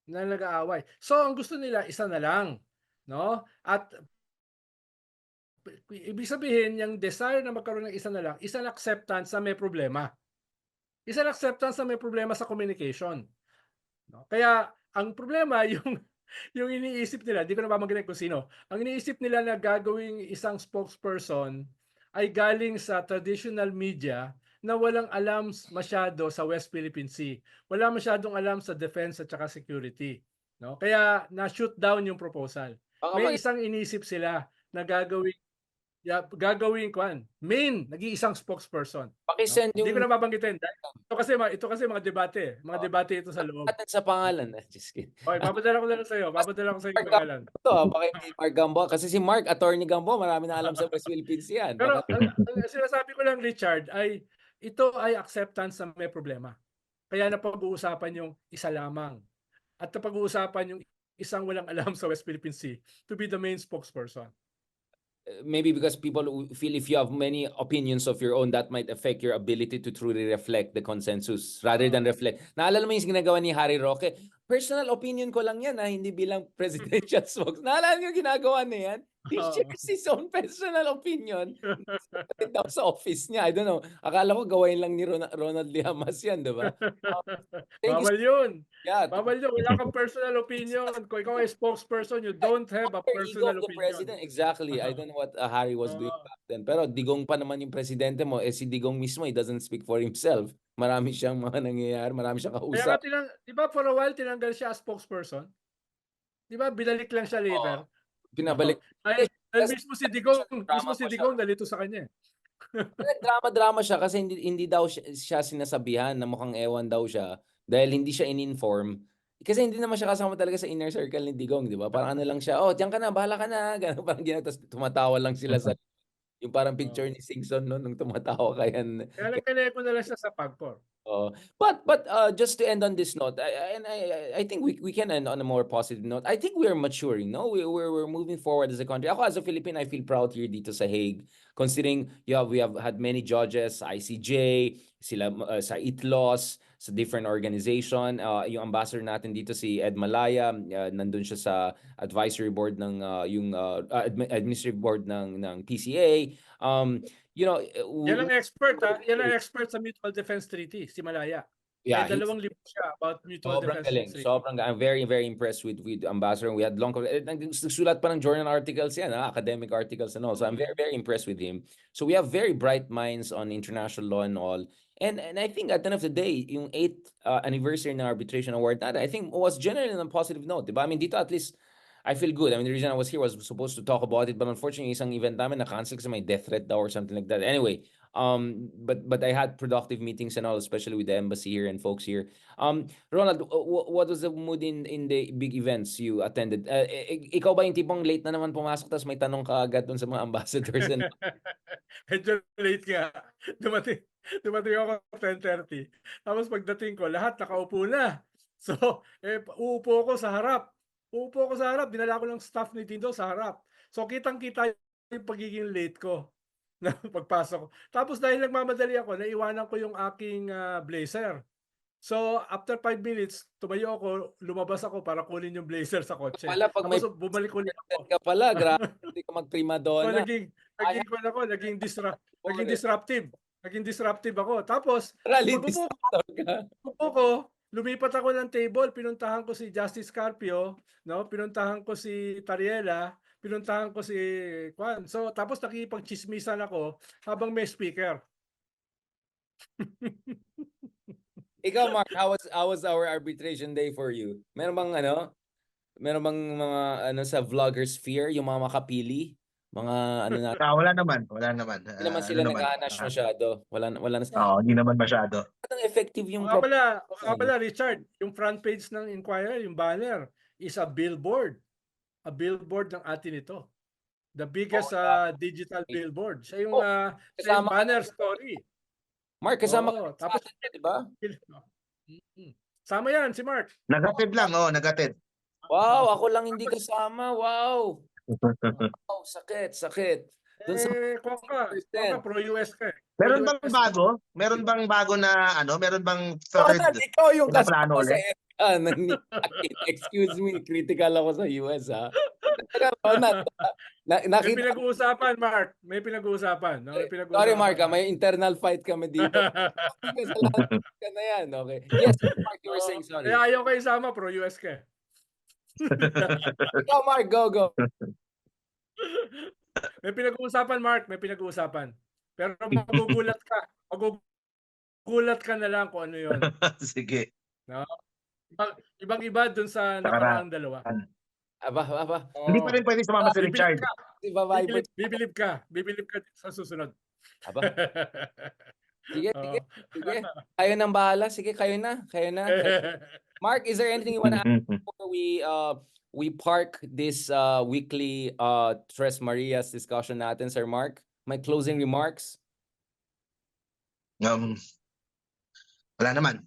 na nag-aaway. So ang gusto nila, isa na lang. no? At ibig sabihin, yung desire na magkaroon ng isa na lang, isang acceptance na may problema. Isang acceptance na may problema sa communication. No? Kaya, ang problema, yung iniisip nila, di ko na babanggitin kung sino, ang iniisip nila na gagawing isang spokesperson ay galing sa traditional media na walang alam masyado sa West Philippine Sea. Wala masyadong alam sa defense at saka security. No? Kaya, na-shoot down yung proposal. Baka May isang inisip sila na gagawing nag-iisang spokesperson. pakisend Hindi ko yung na babanggitin. Ito kasi mga debate. Mga debate ito sa loob. natin sa pangalan. Just kidding. Okay, papadala ko na lang sa'yo. Papadala ko sa'yo yung pangalan. Ito, baka hindi Mark Gambo. Kasi si Mark, attorney Gambo, marami na alam sa West Philippines yan. Pero Baka, ang sinasabi ko lang, Richard, ay ito ay acceptance na may problema. Kaya napag-uusapan yung isa lamang. At napag-uusapan yung isang walang alam sa West Philippine Sea to be the main spokesperson. maybe because people feel if you have many opinions of your own, that might affect your ability to truly reflect the consensus rather than reflect. Naalala mo yung ginagawa ni Harry Roque? Personal opinion ko lang yan, hindi bilang presidential spokes. Naalala niyo ginagawa niya yan? He shares his own personal opinion daw sa office niya. I don't know. Akala ko gawain lang ni Ronald Llamas yan, di ba? Thank you. Bawal yun. Yeah, Bawal yun. Wala kang personal opinion. Kung ikaw ay spokesperson, you don't have a ego personal of the opinion. president. Exactly. I don't know what Harry was doing back then. Pero digong pa naman yung presidente mo. Si Digong mismo, he doesn't speak for himself. Marami siyang mga nangyayari. Marami siyang Kaya kausap. di ba for a while tinanggal siya as spokesperson? Di ba binalik lang siya later? Pinabalik. Ay Kasi- mismo si Digong, Drama pa siya. nalito sa kanya. Drama siya kasi hindi daw siya sinasabihan na mukhang ewan daw siya dahil hindi siya in-inform. Kasi hindi naman siya kasama talaga sa inner circle ni Digong, di ba? Parang ano lang siya, diyan ka na, bahala ka na. Ganun, parang gano'n, tapos tumatawa lang sila sa yung parang picture ni Singson no, nung tumatawa kaya. Kaya nagkaleko na lang siya sa PAGCOR. But just to end on this note, I think we can end on a more positive note. I think we are maturing, no? We're moving forward as a country. Ako as a Philippine, I feel proud here dito sa Hague, considering we have had many judges, ICJ, sila sa ITLOS, sa different organization. Yung ambassador natin dito si Ed Malaya, nandun siya sa advisory board ng administrative board ng PCA. Yan ang expert, yan ang expert sa Mutual Defense Treaty, si Malaya. Yeah, May 2 libro siya about Mutual sobrang Defense galing. Treaty. I'm very, very impressed with Ambassador. We had long nagsulat pa ng journal articles yan, academic articles and all. So I'm very, very impressed with him. So we have very bright minds on international law and all. And I think at the end of the day, yung 8th anniversary ng arbitration award natin, I think was generally on a positive note. Diba? I mean, dito at least I feel good. I mean, the reason I was here was supposed to talk about it, but unfortunately, isang event namin na-cancel kasi may death threat daw or something like that. Anyway, but I had productive meetings and all, especially with the embassy here and folks here. Ronald, what was the mood in the big events you attended? Ikaw ba yung tipong late na naman pumasok tapos may tanong ka agad dun sa mga ambassadors? And Medyo late nga. Dumating ako 10:30. Tapos pagdating ko, lahat nakaupo na. So, uupo ko sa harap. Dinala ko ng staff ni Tindo sa harap. So, kitang-kita yung pagiging late ko na pagpasok ko. Tapos dahil nagmamadali ako, naiwanan ko yung aking blazer. So, after 5 minutes, tumayo ako, lumabas ako para kunin yung blazer sa kotse. Pala, pag may Tapos bumalik ulit ako. ka pala, grabe, hindi ka magprima So, donna. naging disruptive. Naging disruptive ako. Tapos, Rally pag-upo ko, lumipat ako ng table, pinuntahan ko si Justice Carpio, no? Pinuntahan ko si Tariela, pinuntahan ko si Juan. So, tapos nakikipag-chismisan ako habang may speaker. Ikaw, Mark, how was our arbitration day for you? Meron bang mga sa vlogger sphere, yung mga makapili? Mga na. Wala naman. Hindi naman sila nag-anash masyado. Wala na. Hindi naman masyado. Ang effective yung Nga pala, Richard, yung front page ng Inquirer, yung banner, is a billboard. A billboard ng atin ito. The biggest digital billboard. Siya yung banner story. Mark, kasama ka tapos, di ba? Sama yan, si Mark. Nagatid lang, nagatid. Wow, ako lang hindi kasama. Wow. Wow, sakit. Dun sa Kuwaka, pro-US ka eh. Meron bang bago? Meron bang third ikaw yung na plano kasama sa ulit? Excuse me, critical ako sa US ha. Na, May nakita pinag-uusapan, Mark. May pinag-uusapan. No? May pinag-uusapan. Sorry, Mark, may internal fight kami dito. Kasalanan ka na yan, okay. Yes, Mark, you were saying, sorry. Kaya ayaw kayo sama, pro-US ka. Ikaw, Mark, go. May pinag-uusapan, Mark. May pinag-uusapan. Pero magugulat ka. Magugulat ka na lang kung ano yun. Sige. No? Ibang-iba dun sa nakaraang dalawa. Aba. Hindi pa rin pwede sumama si Richard. Bibilib ka. Bibilib ka sa susunod. Aba. Sige. Kayo nang bahala. Sige, kayo na. Mark, is there anything you want to add before we park this weekly Tres Marias discussion natin, Sir Mark? My closing remarks? Wala naman.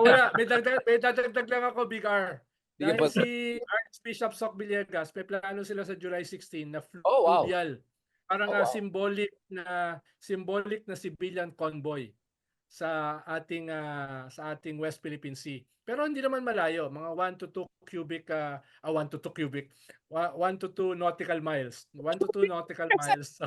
Wala, may dadagdag lang ako, Big R. Sige Dahil po. si Archbishop Soc Villegas, may plano sila sa July 16 na Oh, wow. fluvial. Parang Oh, wow. symbolic na civilian convoy sa ating West Philippine Sea. Pero hindi naman malayo, mga 1 to 2 cubic 1 to 2 nautical miles. 1 to 2 nautical miles.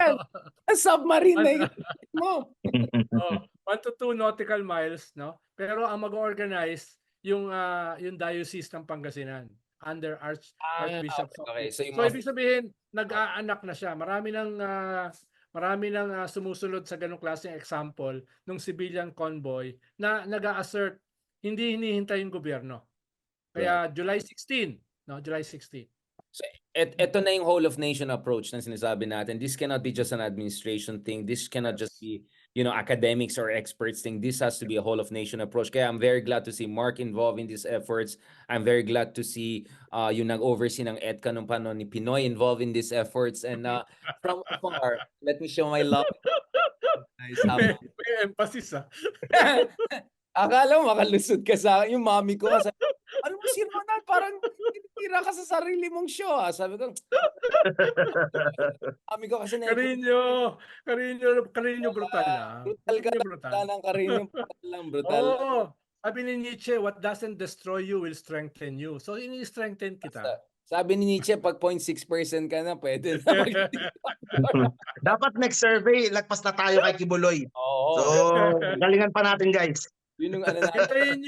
Submarine na yun mo. 1 to 2 nautical miles, no? Pero ang mag-organize yung Diocese ng Pangasinan under Archbishop Soc. Okay, so ibig sabihin, nag-aanak na siya. Marami nang sumusunod sa ganung klaseng example ng civilian convoy na nag-a-assert hindi hinihintay yung gobyerno. Kaya July 16, no? July 16. So, ito na yung whole of nation approach na sinasabi natin. This cannot be just an administration thing. This cannot just be, academics or experts thing. This has to be a whole of nation approach. Kaya I'm very glad to see Mark involved in these efforts. I'm very glad to see yung nag-oversee ng EDCA nung panon ni Pinoy involved in these efforts. And from afar, let me show my love. Nice. May emphasis, ah. Akala mo makalusot ka sa yung mami ko. Ano mo si Ronald? Parang tinitira ka sa sarili mong show. Sabi ko, mami ko kasi Carino brutal lang. brutal ng Carino. Brutal. Oo. Sabi ni Nietzsche, what doesn't destroy you will strengthen you. So, ini-strengthen kita. Sabi ni Nietzsche, pag 0.6% ka na, pwede na. Dapat next survey, lagpas na tayo kay Kibuloy. Oo. So, galingan pa natin, guys. Yun yung ano natin.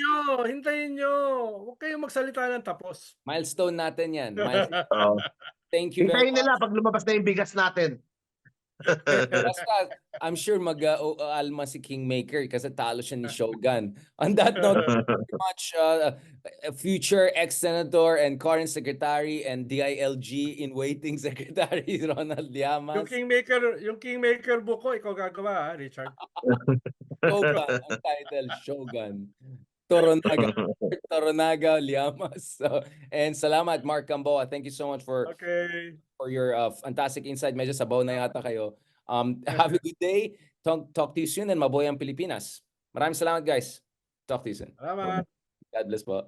Hintayin nyo. Huwag kayong magsalita ng tapos. Milestone natin yan. Thank you Hintayin very much. nila pag lumabas na yung bigas natin. Basta, I'm sure mag-alma si Kingmaker kasi talo siya ni Shogun. On that note, very much future ex-senator and current secretary and DILG in waiting secretary Ronald Llamas. Yung Kingmaker book ko, ikaw gagawa, ha, Richard? Shogun, ang title, Shogun. Toronaga Llamas. And salamat, Mark Gamboa. Thank you so much for your fantastic insight. Medyo sabaw na yata kayo. Have a good day. Talk to you soon and mabuhay ang Pilipinas. Maraming salamat, guys. Talk to you soon. Salamat. God bless po.